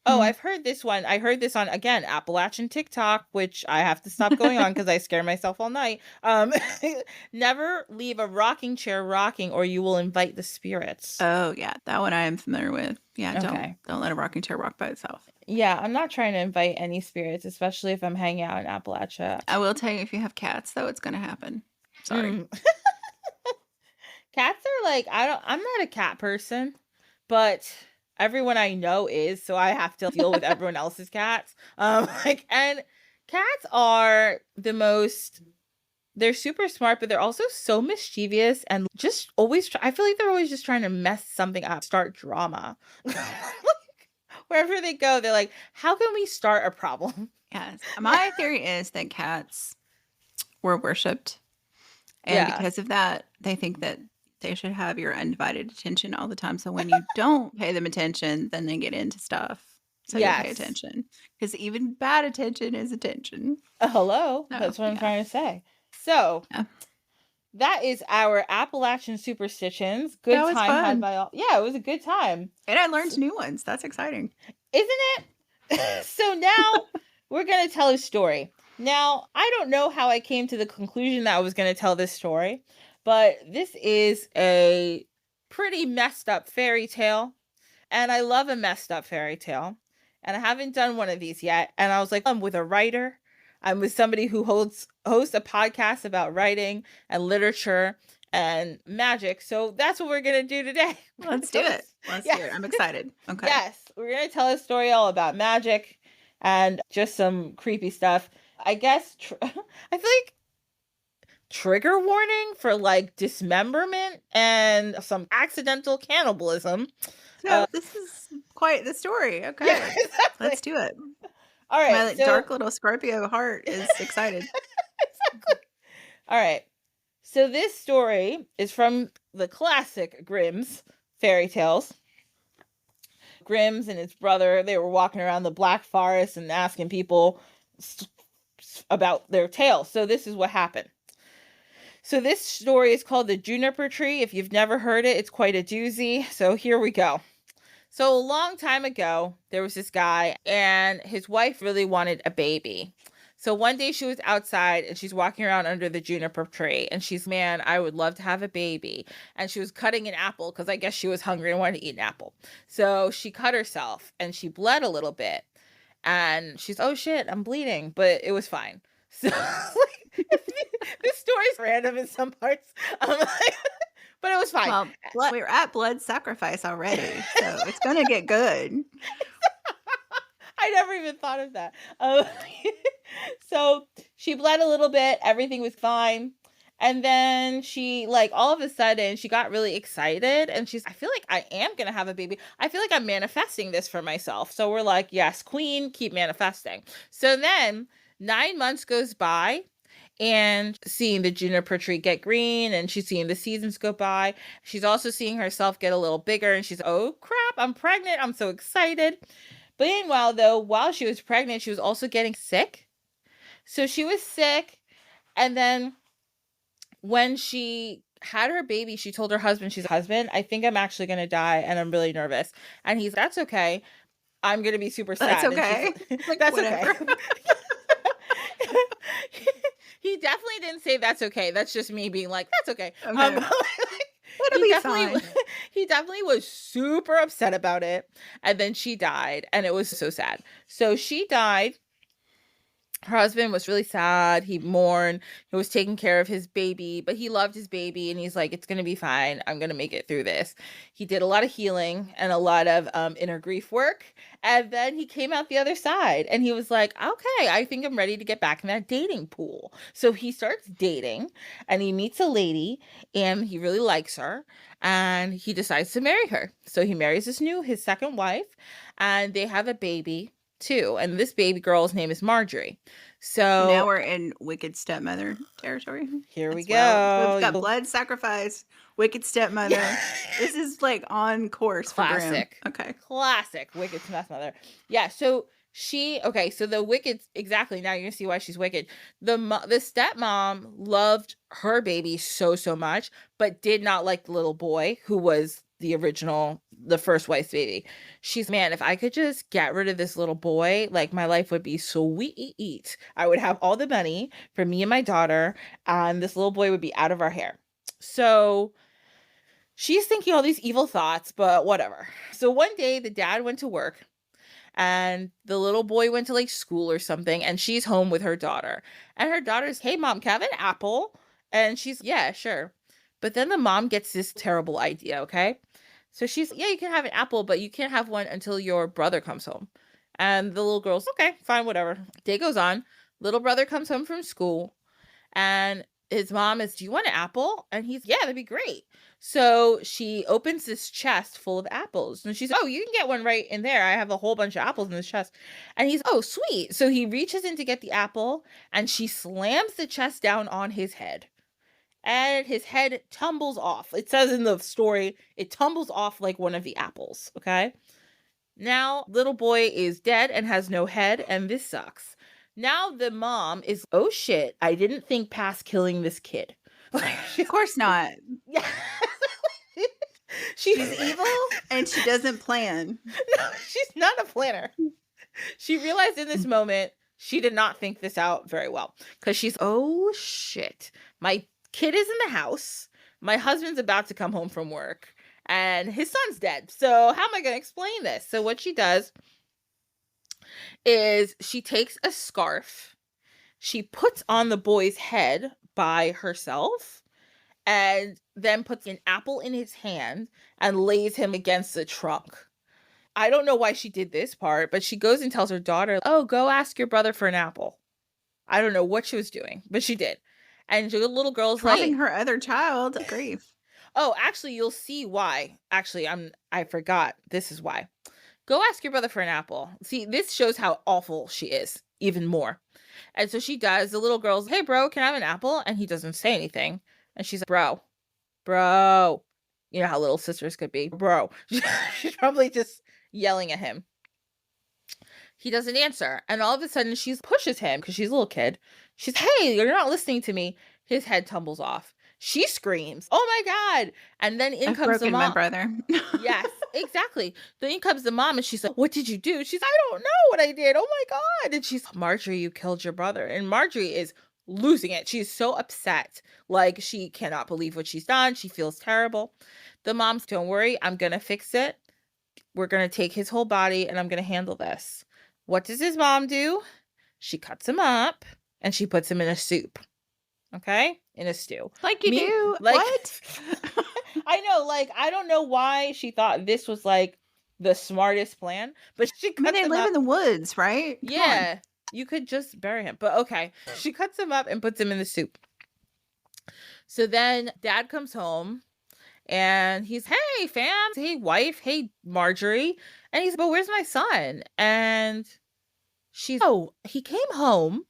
Oh, Mhm. I've heard this one. I heard this on again Appalachian TikTok, which I have to stop going on because I scare myself all night. Never leave a rocking chair rocking, or you will invite the spirits. Oh yeah, that one I am familiar with. Yeah, Okay. don't let a rocking chair rock by itself. Yeah, I'm not trying to invite any spirits, especially if I'm hanging out in Appalachia. I will tell you if you have cats, though, it's going to happen. Sorry. Mm. Cats are like I'm not a cat person, but everyone I know is, so I have to deal with everyone else's cats. And cats are the most they're super smart, but they're also so mischievous and just always I feel like they're always just trying to mess something up, start drama. Wherever they go, they're like, how can we start a problem? Yes. My theory is that cats were worshipped. And Yeah. because of that, they think that They should have your undivided attention all the time. So when you don't pay them attention, then they get into stuff. So you'll pay Yes. attention. Because even bad attention is attention. Hello. So, That's what I'm yeah. trying to say. So Yeah. that is our Appalachian Superstitions. Good That was time had fun. by all. Yeah, it was a good time. And I learned new ones. That's exciting. Isn't it? So now we're going to tell a story. Now, I don't know how I came to the conclusion that I was going to tell this story, but this is a pretty messed up fairy tale. And I love a messed up fairy tale. And I haven't done one of these yet. And I was like, I'm with a writer. I'm with somebody who hosts a podcast about writing and literature and magic. So that's what we're going to do today. Let's do it. Let's do it. I'm excited. Okay. Yes, we're going to tell a story all about magic and just some creepy stuff. I guess I feel like trigger warning for like dismemberment and some accidental cannibalism. So this is quite the story. Okay. Yeah, exactly. Let's do it. All right. My dark little Scorpio heart is excited. Exactly. All right. So this story is from the classic Grimm's fairy tales. Grimm's and his brother, they were walking around the Black Forest and asking people about their tales. So this is what happened. So this story is called the Juniper Tree. If you've never heard it, it's quite a doozy. So here we go. So a long time ago, there was this guy and his wife really wanted a baby. So one day she was outside and she's walking around under the juniper tree and she's, man, I would love to have a baby. And she was cutting an apple because I guess she was hungry and wanted to eat an apple. So she cut herself and she bled a little bit. And she's, oh shit, I'm bleeding. But it was fine. So this story's random in some parts. But it was fine. Well, we're at blood sacrifice already, so it's going to get good. I never even thought of that. So she bled a little bit. Everything was fine. And then she, like, all of a sudden, she got really excited. And she's, I feel like I am going to have a baby. I feel like I'm manifesting this for myself. So we're like, yes, queen, keep manifesting. So then 9 months goes by. And seeing the juniper tree get green, and she's seeing the seasons go by. She's also seeing herself get a little bigger, and she's, oh crap, I'm pregnant. I'm so excited. But meanwhile, though, while she was pregnant, she was also getting sick. So she was sick. And then when she had her baby, she told her husband, she's, husband, I think I'm actually going to die, and I'm really nervous. And he's, that's okay. I'm going to be super sad. That's okay. Like, that's whatever. Okay. He definitely didn't say that's okay. That's just me being like, that's okay. Okay. He definitely was super upset about it. And then she died. And it was so sad. So she died. Her husband was really sad. He mourned. He was taking care of his baby, but he loved his baby. And he's like, it's going to be fine. I'm going to make it through this. He did a lot of healing and a lot of inner grief work. And then he came out the other side and he was like, okay, I think I'm ready to get back in that dating pool. So he starts dating and he meets a lady and he really likes her and he decides to marry her. So he marries his second wife, and they have a baby too. And this baby girl's name is Marjorie. So now we're in Wicked Stepmother territory. Here we go. Well. We've got blood sacrifice, Wicked Stepmother. This is like on course for Grimm. Classic. Okay. Classic Wicked Stepmother. Yeah. So so the Wicked, exactly. Now you're gonna see why she's wicked. The stepmom loved her baby so much, but did not like the little boy who was the first wife's baby. She's, man, if I could just get rid of this little boy, like my life would be sweet. I would have all the money for me and my daughter, and this little boy would be out of our hair. So she's thinking all these evil thoughts, but whatever. So one day the dad went to work and the little boy went to like school or something, and she's home with her daughter. And her daughter's, hey mom, can I have an apple? And she's, yeah, sure. But then the mom gets this terrible idea, okay? So she's, yeah, you can have an apple, but you can't have one until your brother comes home. And the little girl's, okay, fine, whatever. Day goes on. Little brother comes home from school. And his mom is, do you want an apple? And he's, yeah, that'd be great. So she opens this chest full of apples. And she's, oh, you can get one right in there. I have a whole bunch of apples in this chest. And he's, oh, sweet. So he reaches in to get the apple. And she slams the chest down on his head. and his head tumbles off. It says in the story, it tumbles off like one of the apples, okay? Now, little boy is dead and has no head, and this sucks. Now the mom is, oh shit, I didn't think past killing this kid. Of course not. Yeah. She's evil and she doesn't plan. No, she's not a planner. She realized in this moment she did not think this out very well, because she's, oh shit, my kid is in the house, my husband's about to come home from work, and his son's dead. So how am I going to explain this? So what she does is she takes a scarf, she puts on the boy's head by herself, and then puts an apple in his hand and lays him against the trunk. I don't know why she did this part, but she goes and tells her daughter, oh, go ask your brother for an apple. I don't know what she was doing, but she did. And the little girl's Robbing like, her other child. Grief. oh, actually, you'll see why. Actually, I forgot. This is why. Go ask your brother for an apple. See, this shows how awful she is, even more. And so she does. The little girl's, hey, bro, can I have an apple? And he doesn't say anything. And she's like, bro. You know how little sisters could be. Bro. She's probably just yelling at him. He doesn't answer. And all of a sudden, she pushes him because she's a little kid. She's, hey, you're not listening to me. His head tumbles off. She screams, oh my God. And then in I've comes the broken mom. my brother. Yes, exactly. Then in comes the mom and she's like, what did you do? She's, I don't know what I did. Oh my God. And she's, Marjorie, you killed your brother. And Marjorie is losing it. She's so upset. Like, she cannot believe what she's done. She feels terrible. The mom's, don't worry, I'm going to fix it. We're going to take his whole body and I'm going to handle this. What does his mom do? She cuts him up and she puts him in a soup. Okay? In a stew. Like you do. Like, what? I know, like, I don't know why she thought this was like the smartest plan, but she cuts they him live up. in the woods, right? Come Yeah. on. You could just bury him. But okay. She cuts him up and puts him in the soup. So then dad comes home and he's, hey, fam. Hey, wife. Hey, Marjorie. And he's, but where's my son? And she's, oh, he came home.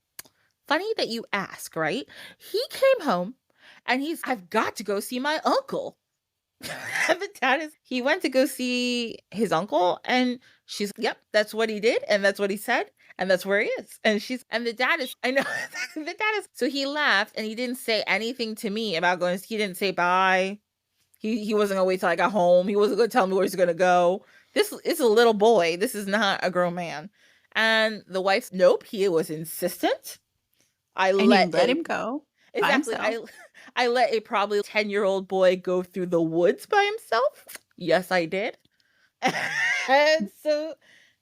Funny that you ask, right? He came home and he's, I've got to go see my uncle. And the dad is, he went to go see his uncle and she's, yep, that's what he did. And that's what he said. And that's where he is. And she's, and the dad is, I know, the dad is, so he left and he didn't say anything to me about going, he didn't say bye. He wasn't going to wait till I got home. He wasn't going to tell me where he's going to go. This is a little boy. This is not a grown man. And the wife's, nope, he was insistent. I let him go. Exactly. I let a probably 10-year-old boy go through the woods by himself. Yes, I did. And so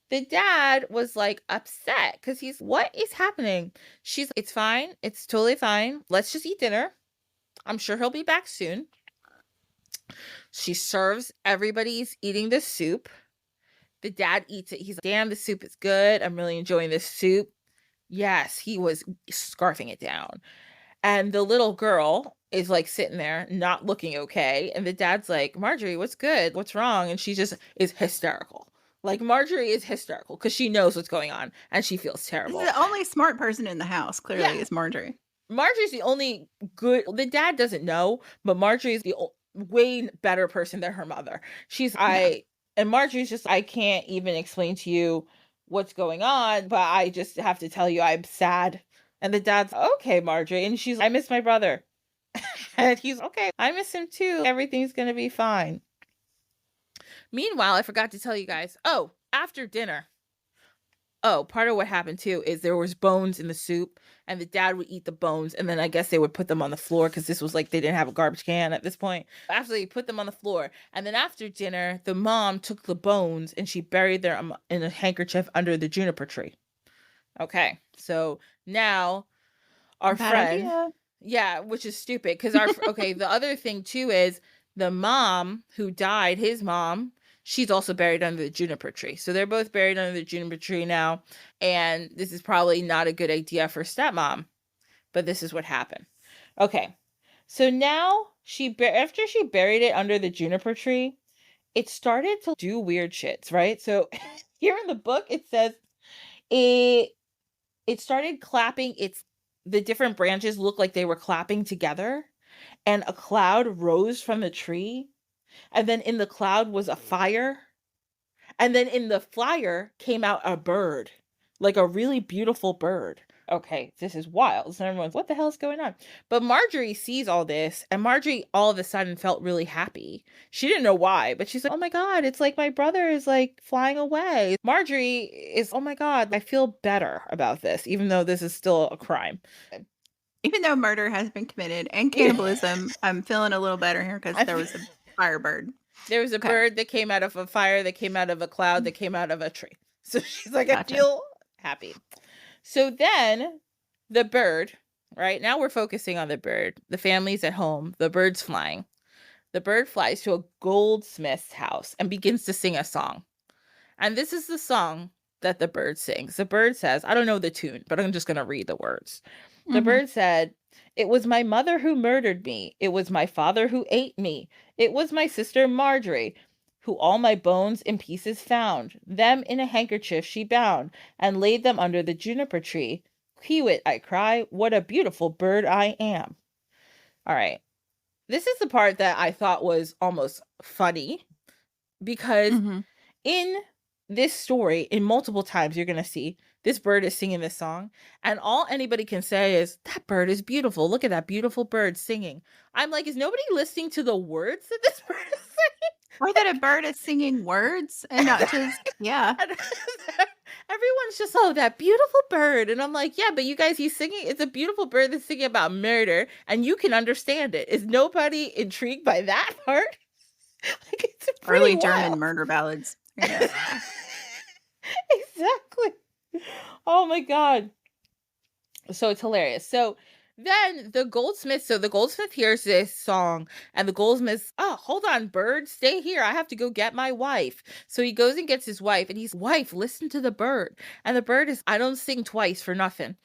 the dad was like upset because he's, what is happening? She's, it's fine. It's totally fine. Let's just eat dinner. I'm sure he'll be back soon. She serves, everybody's eating the soup. The dad eats it. He's like, damn, the soup is good. I'm really enjoying this soup. Yes, he was scarfing it down. And the little girl is like sitting there, not looking okay. And the dad's like, Marjorie, what's good? What's wrong? And she just is hysterical. Like, Marjorie is hysterical because she knows what's going on and she feels terrible. The only smart person in the house, clearly, is Marjorie. Marjorie's the only good, the dad doesn't know, but Marjorie's the way better person than her mother. She's, and Marjorie's just, I can't even explain to you what's going on, but I just have to tell you I'm sad. And the dad's, okay, Marjorie. And she's, I miss my brother. And he's, okay, I miss him too. Everything's going to be fine. Meanwhile, I forgot to tell you guys, oh, after dinner, part of what happened too is there was bones in the soup and the dad would eat the bones. And then I guess they would put them on the floor because this was like, they didn't have a garbage can at this point. After they put them on the floor. And then after dinner, the mom took the bones and she buried them in a handkerchief under the juniper tree. Okay. So now our friend, idea. Yeah, which is stupid because okay, the other thing too is the mom who died, his mom, she's also buried under the juniper tree. So they're both buried under the juniper tree now. And this is probably not a good idea for stepmom, but this is what happened. Okay. So now after she buried it under the juniper tree, it started to do weird shits, right? So here in the book, it says it started clapping. The different branches looked like they were clapping together. and a cloud rose from the tree, and then in the cloud was a fire, and then in the fire came out a bird, like a really beautiful bird. Okay, this is wild. So everyone's, what the hell is going on? But Marjorie sees all this, and Marjorie all of a sudden felt really happy. She didn't know why, but she's like, oh my God, it's like my brother is like flying away. Marjorie is, oh my God, I feel better about this, even though this is still a crime. Even though murder has been committed and cannibalism, I'm feeling a little better here because there was a firebird. There was a bird that came out of a fire, that came out of a cloud, that came out of a tree. So she's like, Gotcha. I feel happy. So then the bird, right? Now we're focusing on the bird. The family's at home. The bird's flying. The bird flies to a goldsmith's house and begins to sing a song. And this is the song that the bird sings. The bird says, I don't know the tune, but I'm just going to read the words. The bird said, it was my mother who murdered me. It was my father who ate me. It was my sister Marjorie, who all my bones in pieces found. Them in a handkerchief she bound, and laid them under the juniper tree. Kiwit, I cry, what a beautiful bird I am. All right. This is the part that I thought was almost funny, because in this story, in multiple times, you're going to see this bird is singing this song, and all anybody can say is, that bird is beautiful. Look at that beautiful bird singing. I'm like, is nobody listening to the words that this bird is singing? Or that a bird is singing words and not just, yeah. Everyone's just, oh, that beautiful bird. And I'm like, yeah, but you guys, he's singing, it's a beautiful bird that's singing about murder, and you can understand it. Is nobody intrigued by that part? Like, it's early German murder ballads. Yeah. Exactly. Oh my God. So it's hilarious. So then the goldsmith hears this song, and the goldsmith, oh, hold on, bird, stay here. I have to go get my wife. So he goes and gets his wife, and he's, wife, listen to the bird. And the bird is, I don't sing twice for nothing.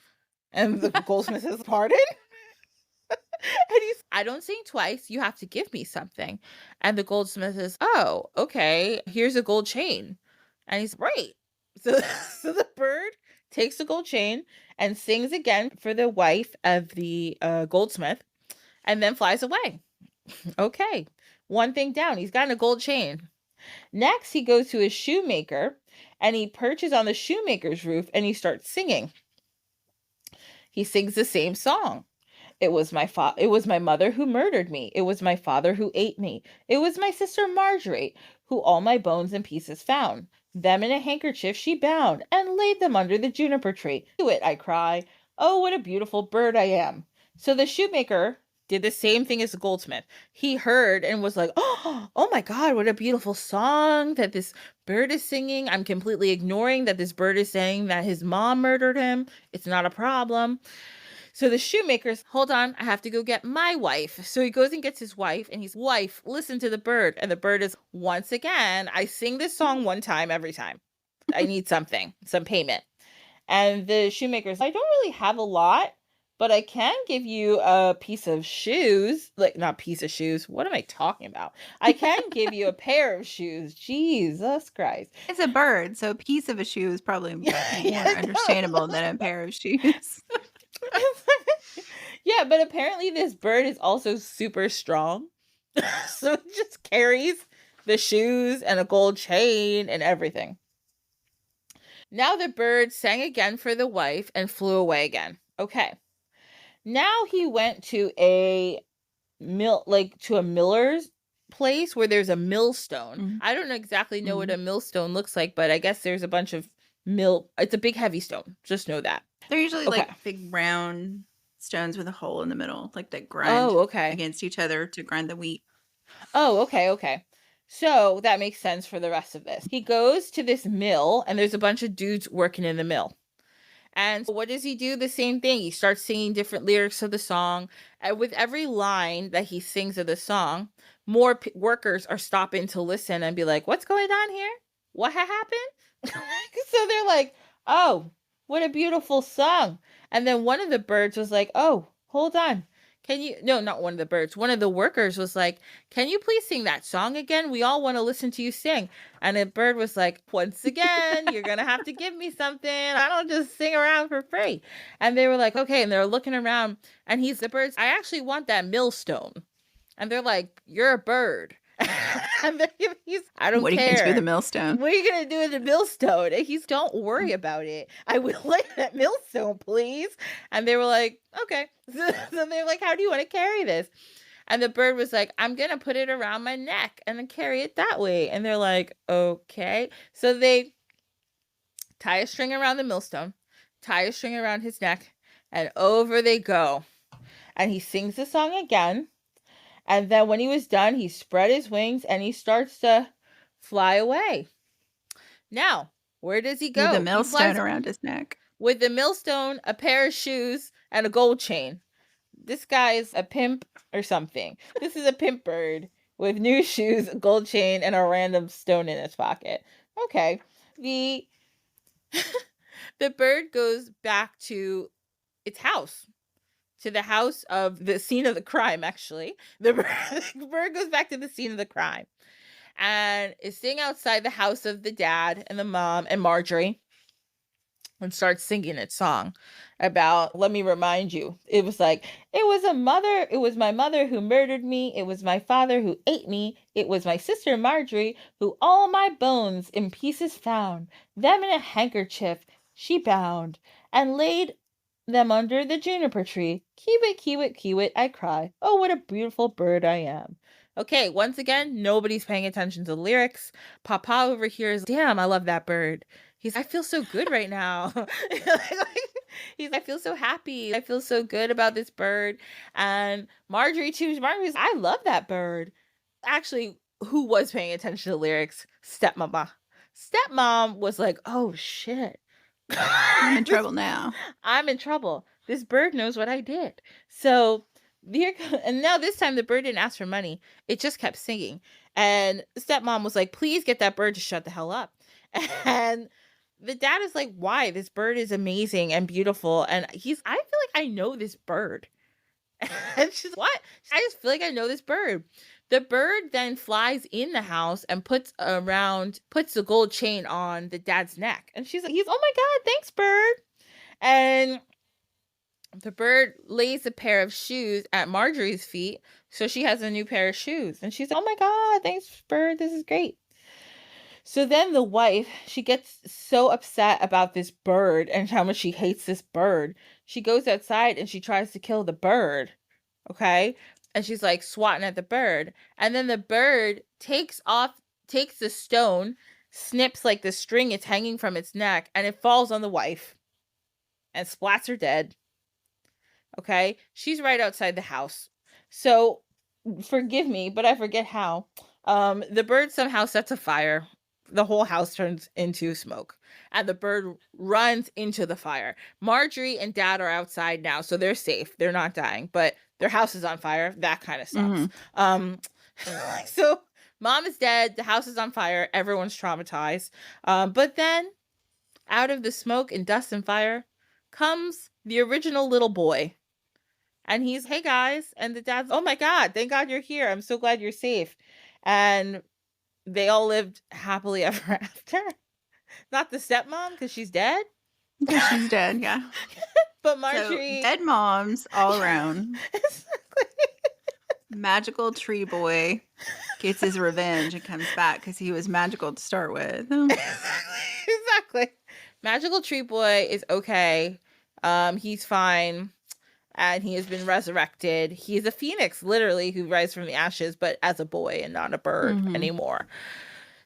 And the goldsmith says, pardon? And he's, I don't sing twice. You have to give me something. And the goldsmith is, oh, okay, here's a gold chain. And he's, right. So the bird takes the gold chain and sings again for the wife of the goldsmith, and then flies away. Okay, one thing down. He's gotten a gold chain. Next, he goes to his shoemaker, and he perches on the shoemaker's roof, and he starts singing. He sings the same song. It was my mother who murdered me. It was my father who ate me. It was my sister Marjorie, who all my bones and pieces found. Them in a handkerchief she bound, and laid them under the juniper tree. To it, I cry, oh, what a beautiful bird I am. So the shoemaker did the same thing as the goldsmith. He heard and was like, oh my God, what a beautiful song that this bird is singing. I'm completely ignoring that this bird is saying that his mom murdered him. It's not a problem. So the shoemaker's, hold on, I have to go get my wife. So he goes and gets his wife, and he's, wife, listen to the bird. And the bird is, once again, I sing this song one time every time. I need something, some payment. And the shoemaker's, I don't really have a lot, but I can give you a piece of shoes. Like, not piece of shoes. What am I talking about? I can give you a pair of shoes. Jesus Christ. It's a bird, so a piece of a shoe is probably more understandable than a pair of shoes. Yeah, but apparently this bird is also super strong. So it just carries the shoes and a gold chain and everything. Now the bird sang again for the wife and flew away again. Okay. Now he went to a miller's place where there's a millstone. Mm-hmm. I don't exactly know what a millstone looks like, but I guess there's a bunch of it's a big heavy stone. Just know that. They're usually like big round stones with a hole in the middle, like that grind against each other to grind the wheat. Oh, okay. So that makes sense for the rest of this. He goes to this mill, and there's a bunch of dudes working in the mill. And what does he do? The same thing. He starts singing different lyrics of the song. And with every line that he sings of the song, more workers are stopping to listen and be like, what's going on here? What happened? So they're like, oh, what a beautiful song. And then one of the birds was like, oh, hold on. No, not one of the birds. One of the workers was like, can you please sing that song again? We all want to listen to you sing. And the bird was like, once again, you're going to have to give me something. I don't just sing around for free. And they were like, okay. And they're looking around, and the bird's, I actually want that millstone. And they're like, you're a bird. And he's, I don't What are you care. going to do with the millstone? What are you going to do with the millstone? And he's, don't worry about it. I will like that millstone, please. And they were like, okay. So they're like, how do you want to carry this? And the bird was like, I'm going to put it around my neck and then carry it that way. And they're like, okay. So they tie a string around the millstone, tie a string around his neck, and over they go. And he sings the song again. And then when he was done, he spread his wings and he starts to fly away. Now, where does he go? With a millstone around his neck. With the millstone, a pair of shoes, and a gold chain. This guy's a pimp or something. This is a pimp bird with new shoes, a gold chain, and a random stone in his pocket. Okay. The bird goes back to its house. To the house of the scene of the crime, actually. The bird goes back to the scene of the crime. And is sitting outside the house of the dad and the mom and Marjorie. And starts singing its song about, let me remind you. It was like, it was my mother who murdered me. It was my father who ate me. It was my sister Marjorie who all my bones in pieces found. Them in a handkerchief she bound and laid them under the juniper tree. Kiwit, kiwit, kiwit, I cry. Oh, what a beautiful bird I am. Okay, once again, nobody's paying attention to the lyrics. Papa over here is, damn, I love that bird. I feel so good right now. I feel so happy. I feel so good about this bird. And Marjorie too. Marjorie's, I love that bird. Actually, who was paying attention to the lyrics? Stepmama. Stepmom was like, oh shit. I'm in trouble now. I'm in trouble. This bird knows what I did. So and now this time the bird didn't ask for money. It just kept singing. And stepmom was like, please get that bird to shut the hell up. And the dad is like, why? This bird is amazing and beautiful. And I feel like I know this bird. And she's, what? I just feel like I know this bird. The bird then flies in the house and puts the gold chain on the dad's neck. And she's like, oh my God, thanks, bird. And the bird lays a pair of shoes at Marjorie's feet. So she has a new pair of shoes. And she's like, oh my God, thanks, bird. This is great. So then the wife, she gets so upset about this bird and how much she hates this bird. She goes outside and she tries to kill the bird. Okay? And she's like swatting at the bird. And then the bird takes the stone, snips like the string it's hanging from its neck, and it falls on the wife and splats her dead. Okay? She's right outside the house. So forgive me, but I forget how. The bird somehow sets a fire. The whole house turns into smoke and the bird runs into the fire. Marjorie and dad are outside now, so they're safe. They're not dying, but their house is on fire. That kind of sucks. Mm-hmm. So mom is dead. The house is on fire. Everyone's traumatized. But then out of the smoke and dust and fire comes the original little boy. And he's, hey guys. And the dad's, oh my God, thank God you're here. I'm so glad you're safe. And they all lived happily ever after. Not the stepmom, because she's dead. Because she's dead, yeah. But Marjorie... So, dead moms all around. Magical tree boy gets his revenge and comes back because he was magical to start with. Exactly. Magical tree boy is okay. He's fine. And he has been resurrected. He is a phoenix, literally, who rises from the ashes, but as a boy and not a bird anymore.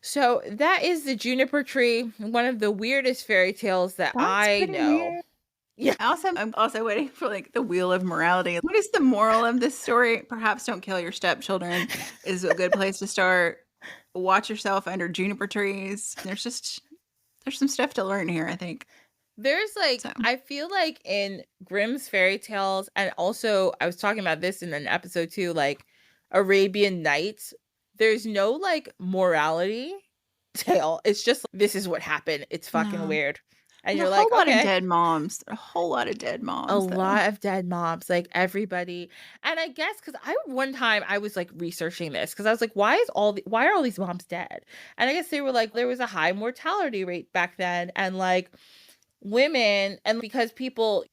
So that is the Juniper Tree, one of the weirdest fairy tales that I know. Weird. Yeah. I'm also waiting for like the wheel of morality. What is the moral of this story? Perhaps don't kill your stepchildren is a good place to start. Watch yourself under juniper trees. There's some stuff to learn here, I think. There's I feel like in Grimm's fairy tales, and also I was talking about this in an episode too, like Arabian Nights, there's no like morality tale. It's just, this is what happened. It's fucking weird. And you're like, a lot of dead moms. A whole lot of dead moms. Lot of dead moms, like everybody. And I guess because one time I was like researching this because I was like, why are all these moms dead? And I guess they were like, there was a high mortality rate back then, and like women, and because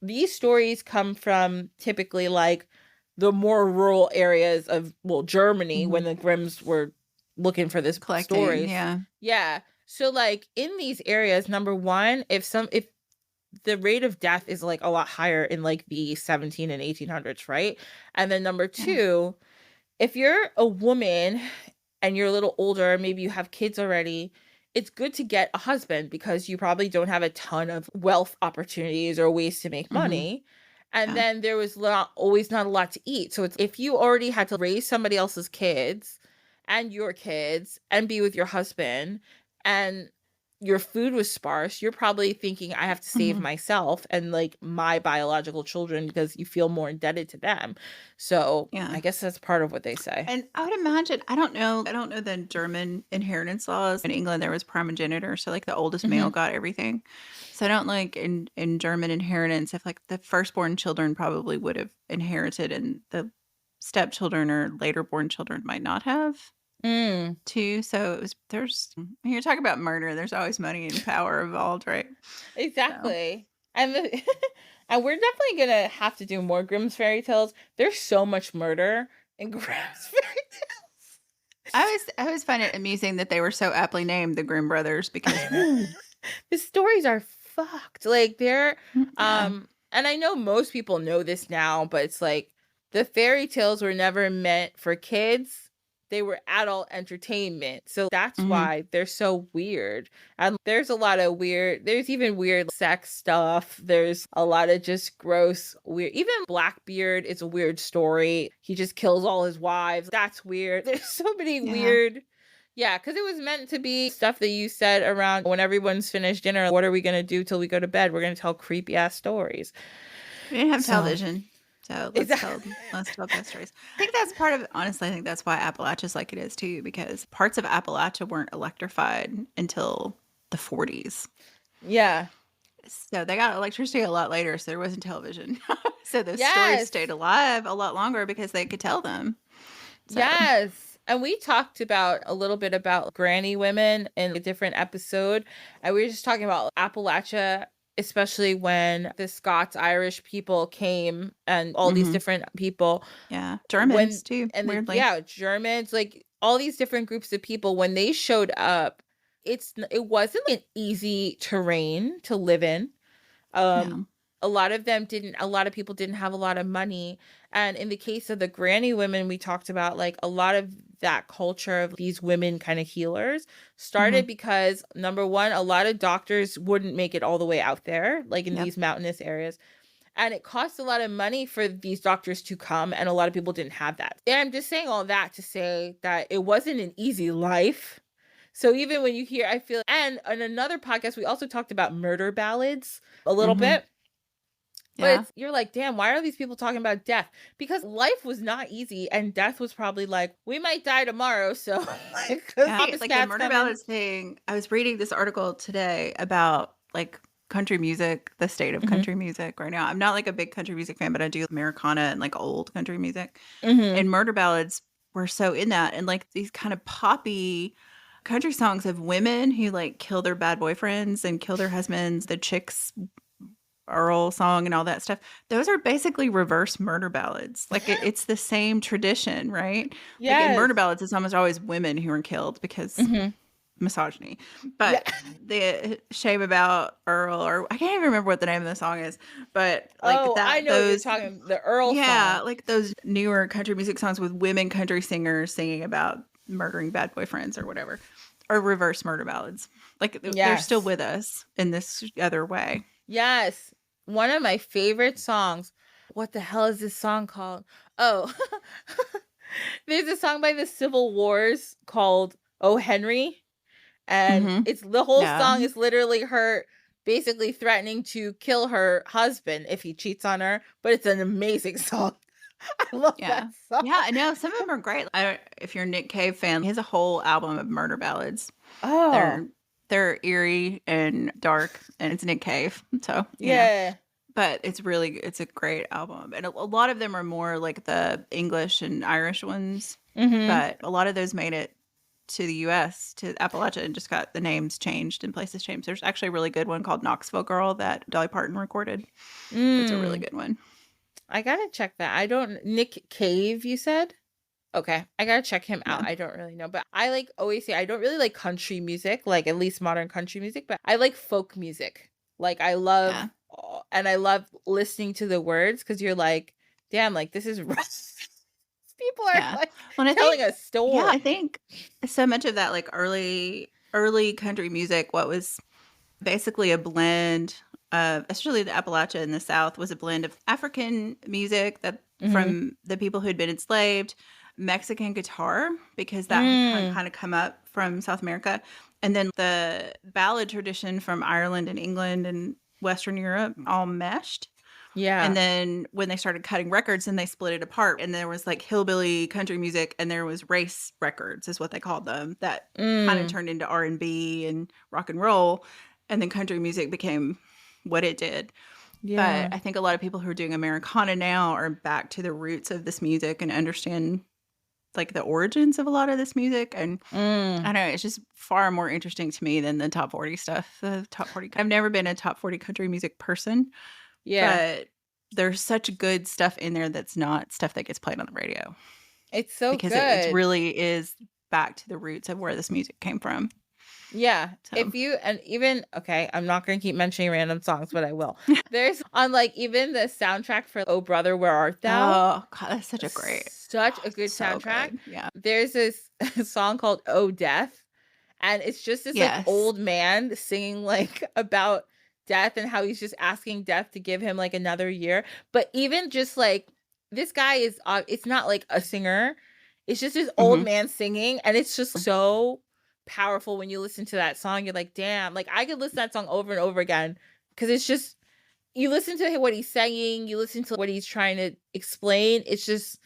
these stories come from typically like the more rural areas of, well, Germany, Mm-hmm. when the Grimms were looking for this Collecting, stories. yeah. Yeah. So like in these areas, number one, if the rate of death is like a lot higher in like the 17 and 1800s, right? And then number Yeah. two, if you're a woman and you're a little older, maybe you have kids already, it's good to get a husband because you probably don't have a ton of wealth opportunities or ways to make Mm-hmm. money. And Yeah. then there was always not a lot to eat. So it's, if you already had to raise somebody else's kids and your kids and be with your husband, and your food was sparse, you're probably thinking, I have to save Mm-hmm. myself and like my biological children, because you feel more indebted to them. So Yeah. I guess that's part of what they say. And I would imagine, I don't know the German inheritance laws. In England, there was primogeniture, so like the oldest male got everything. So I don't like in German inheritance, if like the firstborn children probably would have inherited, and the stepchildren or later born children might not have too. So it was, when you're talking about murder, there's always money and power involved, right? Exactly. And and we're definitely gonna have to do more Grimm's fairy tales. There's so much murder in Grimm's fairy tales. I always find it amusing that they were so aptly named the Grimm brothers, because The stories are fucked. Like they're yeah. and I know most people know this now, but it's like the fairy tales were never meant for kids. They were adult entertainment. So that's Mhm. why they're so weird. And there's a lot of there's even weird sex stuff. There's a lot of just gross, weird. Even Blackbeard is a weird story. He just kills all his wives. That's weird. There's so many Yeah. weird. Yeah, because it was meant to be stuff that you said around when everyone's finished dinner. What are we going to do till we go to bed? We're going to tell creepy ass stories. We didn't have So- television, so let's Exactly. tell ghost stories. I think that's part of, honestly, I think that's why Appalachia's like it is too, because parts of Appalachia weren't electrified until the 40s. Yeah. So they got electricity a lot later, so there wasn't television. So those stories Yes. stayed alive a lot longer because they could tell them. So, Yes. And we talked about a little bit about granny women in a different episode. And we were just talking about Appalachia, especially when the Scots Irish people came and all these Mhm. different people. yeah. Germans too, And weirdly. yeah, Germans, like all these different groups of people, when they showed up, it wasn't an easy terrain to live in. No. A lot of people didn't have a lot of money. And in the case of the granny women, we talked about like a lot of that culture of these women kind of healers started because number one, a lot of doctors wouldn't make it all the way out there, like in Yep. these mountainous areas. And it cost a lot of money for these doctors to come, and a lot of people didn't have that. And I'm just saying all that to say that it wasn't an easy life. So even when you hear, I feel, and on another podcast, we also talked about murder ballads a little bit. Yeah. But you're like, damn, why are these people talking about death? Because life was not easy, and death was probably like, we might die tomorrow, so like, Yeah, it's like the murder ballads thing. I was reading this article today about like country music, the state of country music right now. I'm not like a big country music fan, but I do Americana and like old country music. And murder ballads were so in that, and like these kind of poppy country songs of women who like kill their bad boyfriends and kill their husbands, the chicks Earl song and all that stuff. Those are basically reverse murder ballads. Like it's the same tradition, right? Like in murder ballads, it's almost always women who are killed because misogyny. But the shame about Earl, or I can't even remember what the name of the song is, but like I know those, you're talking the Earl song. like those newer country music songs with women country singers singing about murdering bad boyfriends or whatever, or reverse murder ballads. Like they're still with us in this other way. Yes. One of my favorite songs. What the hell is this song called? Oh, there's a song by the Civil Wars called "Oh Henry," and it's the whole song is literally her basically threatening to kill her husband if he cheats on her. But it's an amazing song. I love that song. Yeah, I know some of them are great. If you're a Nick Cave fan, he has a whole album of murder ballads. Oh, they're eerie and dark, and it's Nick Cave. So you know. But it's a great album, and a lot of them are more like the English and Irish ones. But a lot of those made it to the U.S. to Appalachia and just got the names changed and places changed. There's actually a really good one called Knoxville Girl that Dolly Parton recorded. It's a really good one. I gotta check that. I don't Nick Cave, you said? Okay, I gotta check him Yeah. out. I don't really know, but I like always say I don't really like country music, like at least modern country music, but I like folk music. Like I love, Yeah. and I love listening to the words because you're like, damn, like this is rough. People are Yeah. like Well, I telling think, a story. yeah, I think so much of that like early country music, what was basically a blend of, especially the Appalachia in the South, was a blend of African music that Mm-hmm. from the people who'd been enslaved, Mexican guitar, because that had Mm, kind of come up from South America, and then the ballad tradition from Ireland and England and Western Europe all meshed. And yeah. then when they started cutting records, then they split it apart. And there was like hillbilly country music, and there was race records, is what they called them, that kind of Mm, turned into R&B and rock and roll. And then country music became what it did. But yeah. I think a lot of people who are doing Americana now are back to the roots of this music and understand like the origins of a lot of this music. And I Mm, don't know, it's just far more interesting to me than the top 40 stuff. The top 40. I've never been a top 40 country music person, yeah. but there's such good stuff in there that's not stuff that gets played on the radio It's so because it good. really is back to the roots of where this music came from. Yeah. So, If you, and even, okay, I'm not going to keep mentioning random songs, but I will. There's on like even the soundtrack for Oh Brother, Where Art Thou? oh God, that's such a great, Such a good so soundtrack. good. Yeah. There's this song called Oh Death, and it's just this like Yes. old man singing like about death and how he's just asking death to give him like another year. But even just like this guy is, it's not like a singer. It's just this old Hmm. man singing, and it's just so powerful when you listen to that song. You're like, damn, like I could listen to that song over and over again because it's just you listen to what he's saying, you listen to what he's trying to explain. It's just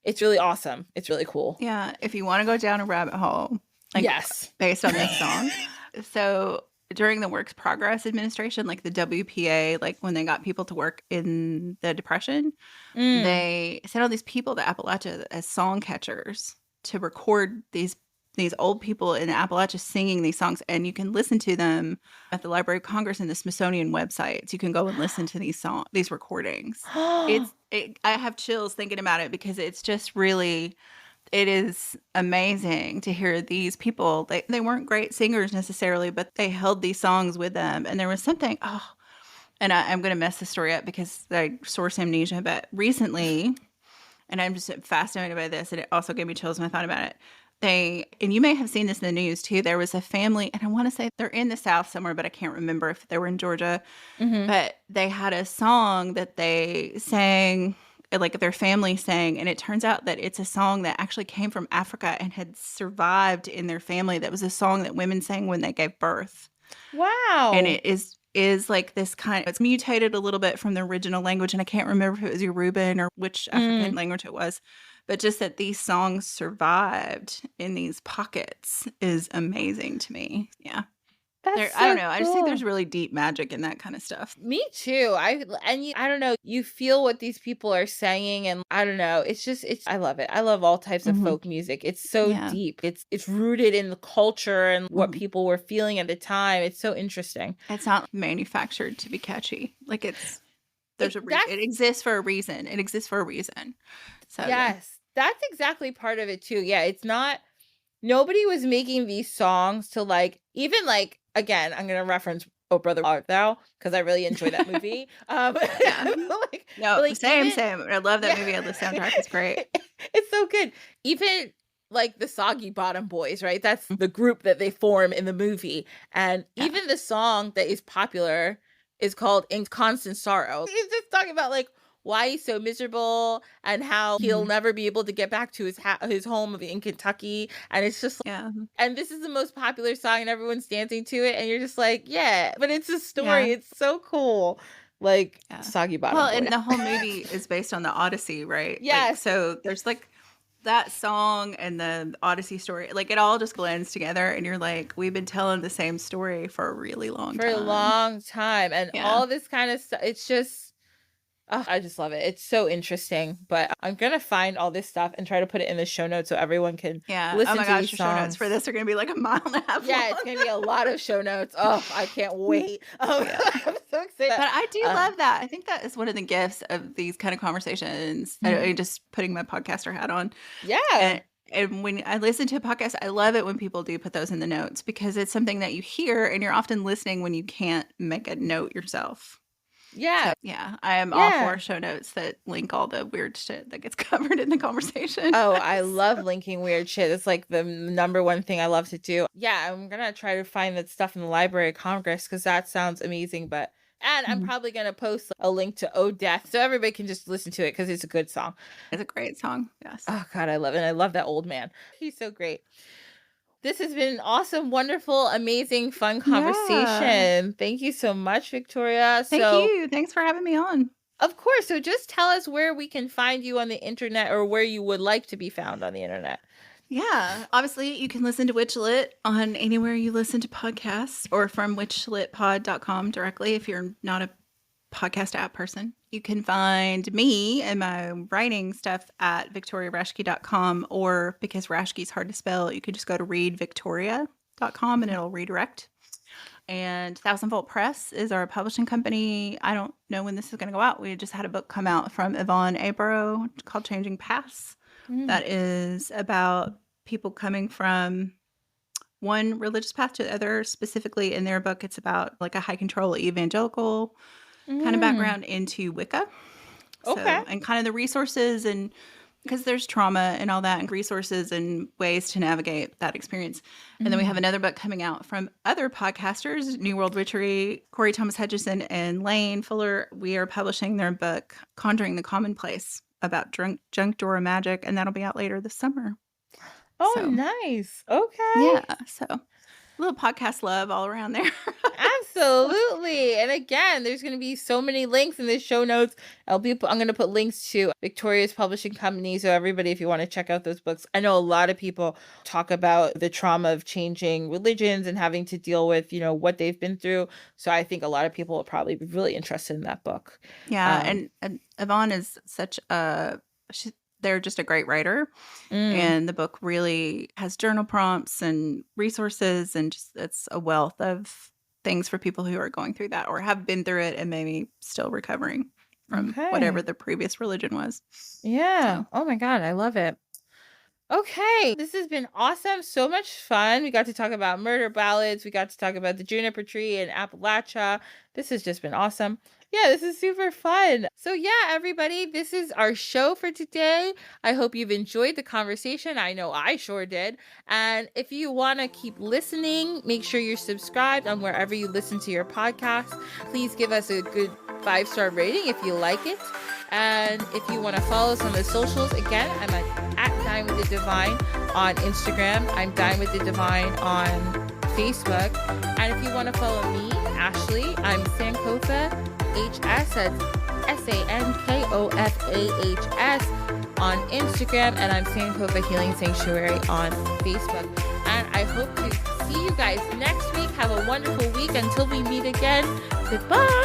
it's really awesome. It's really cool. Yeah. If you want to go down a rabbit hole, like Yes. based on this song. So during the Works Progress Administration, like the WPA, like when they got people to work in the Depression, Mm. they sent all these people to Appalachia as song catchers to record these old people in Appalachia singing these songs, and you can listen to them at the Library of Congress and the Smithsonian websites. You can go and listen to these recordings. I have chills thinking about it because it's just really, it is amazing to hear these people. They weren't great singers necessarily, but they held these songs with them, and there was something. And I'm going to mess the story up because I source amnesia, but recently, and I'm just fascinated by this, and it also gave me chills when I thought about it. And you may have seen this in the news too, there was a family, and I want to say they're in the South somewhere, but I can't remember if they were in Georgia, Mm-hmm. but they had a song that they sang, like their family sang, and it turns out that it's a song that actually came from Africa and had survived in their family. That was a song that women sang when they gave birth. And Wow. it is like this kind, it's mutated a little bit from the original language, and I can't remember if it was Yoruban or which African Mm. language it was, but just that these songs survived in these pockets is amazing to me. Yeah. That's I don't so know, I just think there's cool. really deep magic in that kind of stuff. Me too. I don't know, you feel what these people are saying, and I don't know. It's just I love it. I love all types of Mhm. folk music. It's so Yeah. deep. It's rooted in the culture and what Mhm. people were feeling at the time. It's so interesting. It's not manufactured to be catchy. Like there's That's it exists for a reason. It exists for a reason. So yeah. yes. That's exactly part of it too. Yeah, it's not nobody was making these songs to like even like again, I'm gonna reference Oh Brother Art Thou because I really enjoy that movie. Yeah. Like, No, but like same, even same. I love that yeah, movie. The soundtrack is great. it's so good. Even like the Soggy Bottom Boys, right? That's the group that they form in the movie, and Yeah. even the song that is popular is called "In Constant Sorrow." He's just talking about like why he's so miserable and how he'll Mhm. never be able to get back to his home in Kentucky, and it's just Yeah. and this is the most popular song and everyone's dancing to it and you're just like, yeah, but it's a Yeah. story. It's so cool. Like Yeah. Soggy Bottom Well, Boy. and the whole movie is based on the Odyssey, right? Like, Yes, so there's like that song and the Odyssey story, like it all just blends together, and you're like, we've been telling the same story for a really long for a time. long time and Yeah. all this kind of stuff. It's just Oh, I just love it. It's so interesting. But I'm going to find all this stuff and try to put it in the show notes so everyone can listen to these your songs. show notes for this are going to be like a mile and a half Yeah, long. it's going to be a lot of show notes. Oh, I can't wait. Oh, I'm so excited. But I do love that. I think that is one of the gifts of these kind of conversations. Just putting my podcaster hat on. Yeah. And when I listen to a podcast, I love it when people do put those in the notes because it's something that you hear and you're often listening when you can't make a note yourself. Yeah. So, yeah. I am all for show notes that link all the weird shit that gets covered in the conversation. Oh, I love linking weird shit. It's like the number one thing I love to do. Yeah, I'm going to try to find that stuff in the Library of Congress because that sounds amazing. And I'm probably going to post a link to Oh Death so everybody can just listen to it because it's a good song. It's a great song. Yes. Oh, God, I love it. And I love that old man. He's so great. This has been an awesome, wonderful, amazing, fun conversation. Yeah. Thank you so much, Victoria. Thank you. Thanks for having me on. Of course. So just tell us where we can find you on the internet or where you would like to be found on the internet. Yeah. Obviously, you can listen to Witchlit on anywhere you listen to podcasts or from witchlitpod.com directly if you're not a podcast app person. You can find me and my writing stuff at victoriaraschke.com, or because Raschke's hard to spell, you could just go to readvictoria.com and it'll redirect. And Thousand Volt Press is our publishing company. I don't know when this is going to go out. We just had a book come out from Yvonne Abro called Changing Paths. That is about people coming from one religious path to the other. Specifically in their book, it's about like a high control evangelical kind of background into Wicca. Okay. So, and kind of the resources, and because there's trauma and all that, and resources and ways to navigate that experience. And then we have another book coming out from other podcasters, New World Witchery, Corey Thomas Hutchison and Lane Fuller. We are publishing their book, Conjuring the Commonplace, about junk drawer magic, and that'll be out later this summer. Oh, nice. Okay. Yeah. So a little podcast love all around there. Absolutely. And again, there's going to be so many links in the show notes. I'm going to put links to Victoria's publishing company. So everybody, if you want to check out those books, I know a lot of people talk about the trauma of changing religions and having to deal with, what they've been through. So I think a lot of people will probably be really interested in that book. Yeah. And Yvonne is they're just a great writer. And the book really has journal prompts and resources, and just it's a wealth of things for people who are going through that or have been through it and maybe still recovering from whatever the previous religion was. Yeah. So. Oh my God. I love it. Okay. This has been awesome. So much fun. We got to talk about murder ballads. We got to talk about the Juniper Tree in Appalachia. This has just been awesome. Yeah, this is super fun. So yeah, everybody, this is our show for today. I hope you've enjoyed the conversation. I know I sure did. And if you want to keep listening, make sure you're subscribed on wherever you listen to your podcast. Please give us a good 5-star rating if you like it. And if you want to follow us on the socials, again, I'm at Dine with the Divine on Instagram. I'm Dine with the Divine on Facebook. And if you want to follow me, Ashley, I'm Sankofa HS, that's SANKOFAHS on Instagram, and I'm Sankofa Healing Sanctuary on Facebook. And I hope to see you guys next week. Have a wonderful week until we meet again. Goodbye.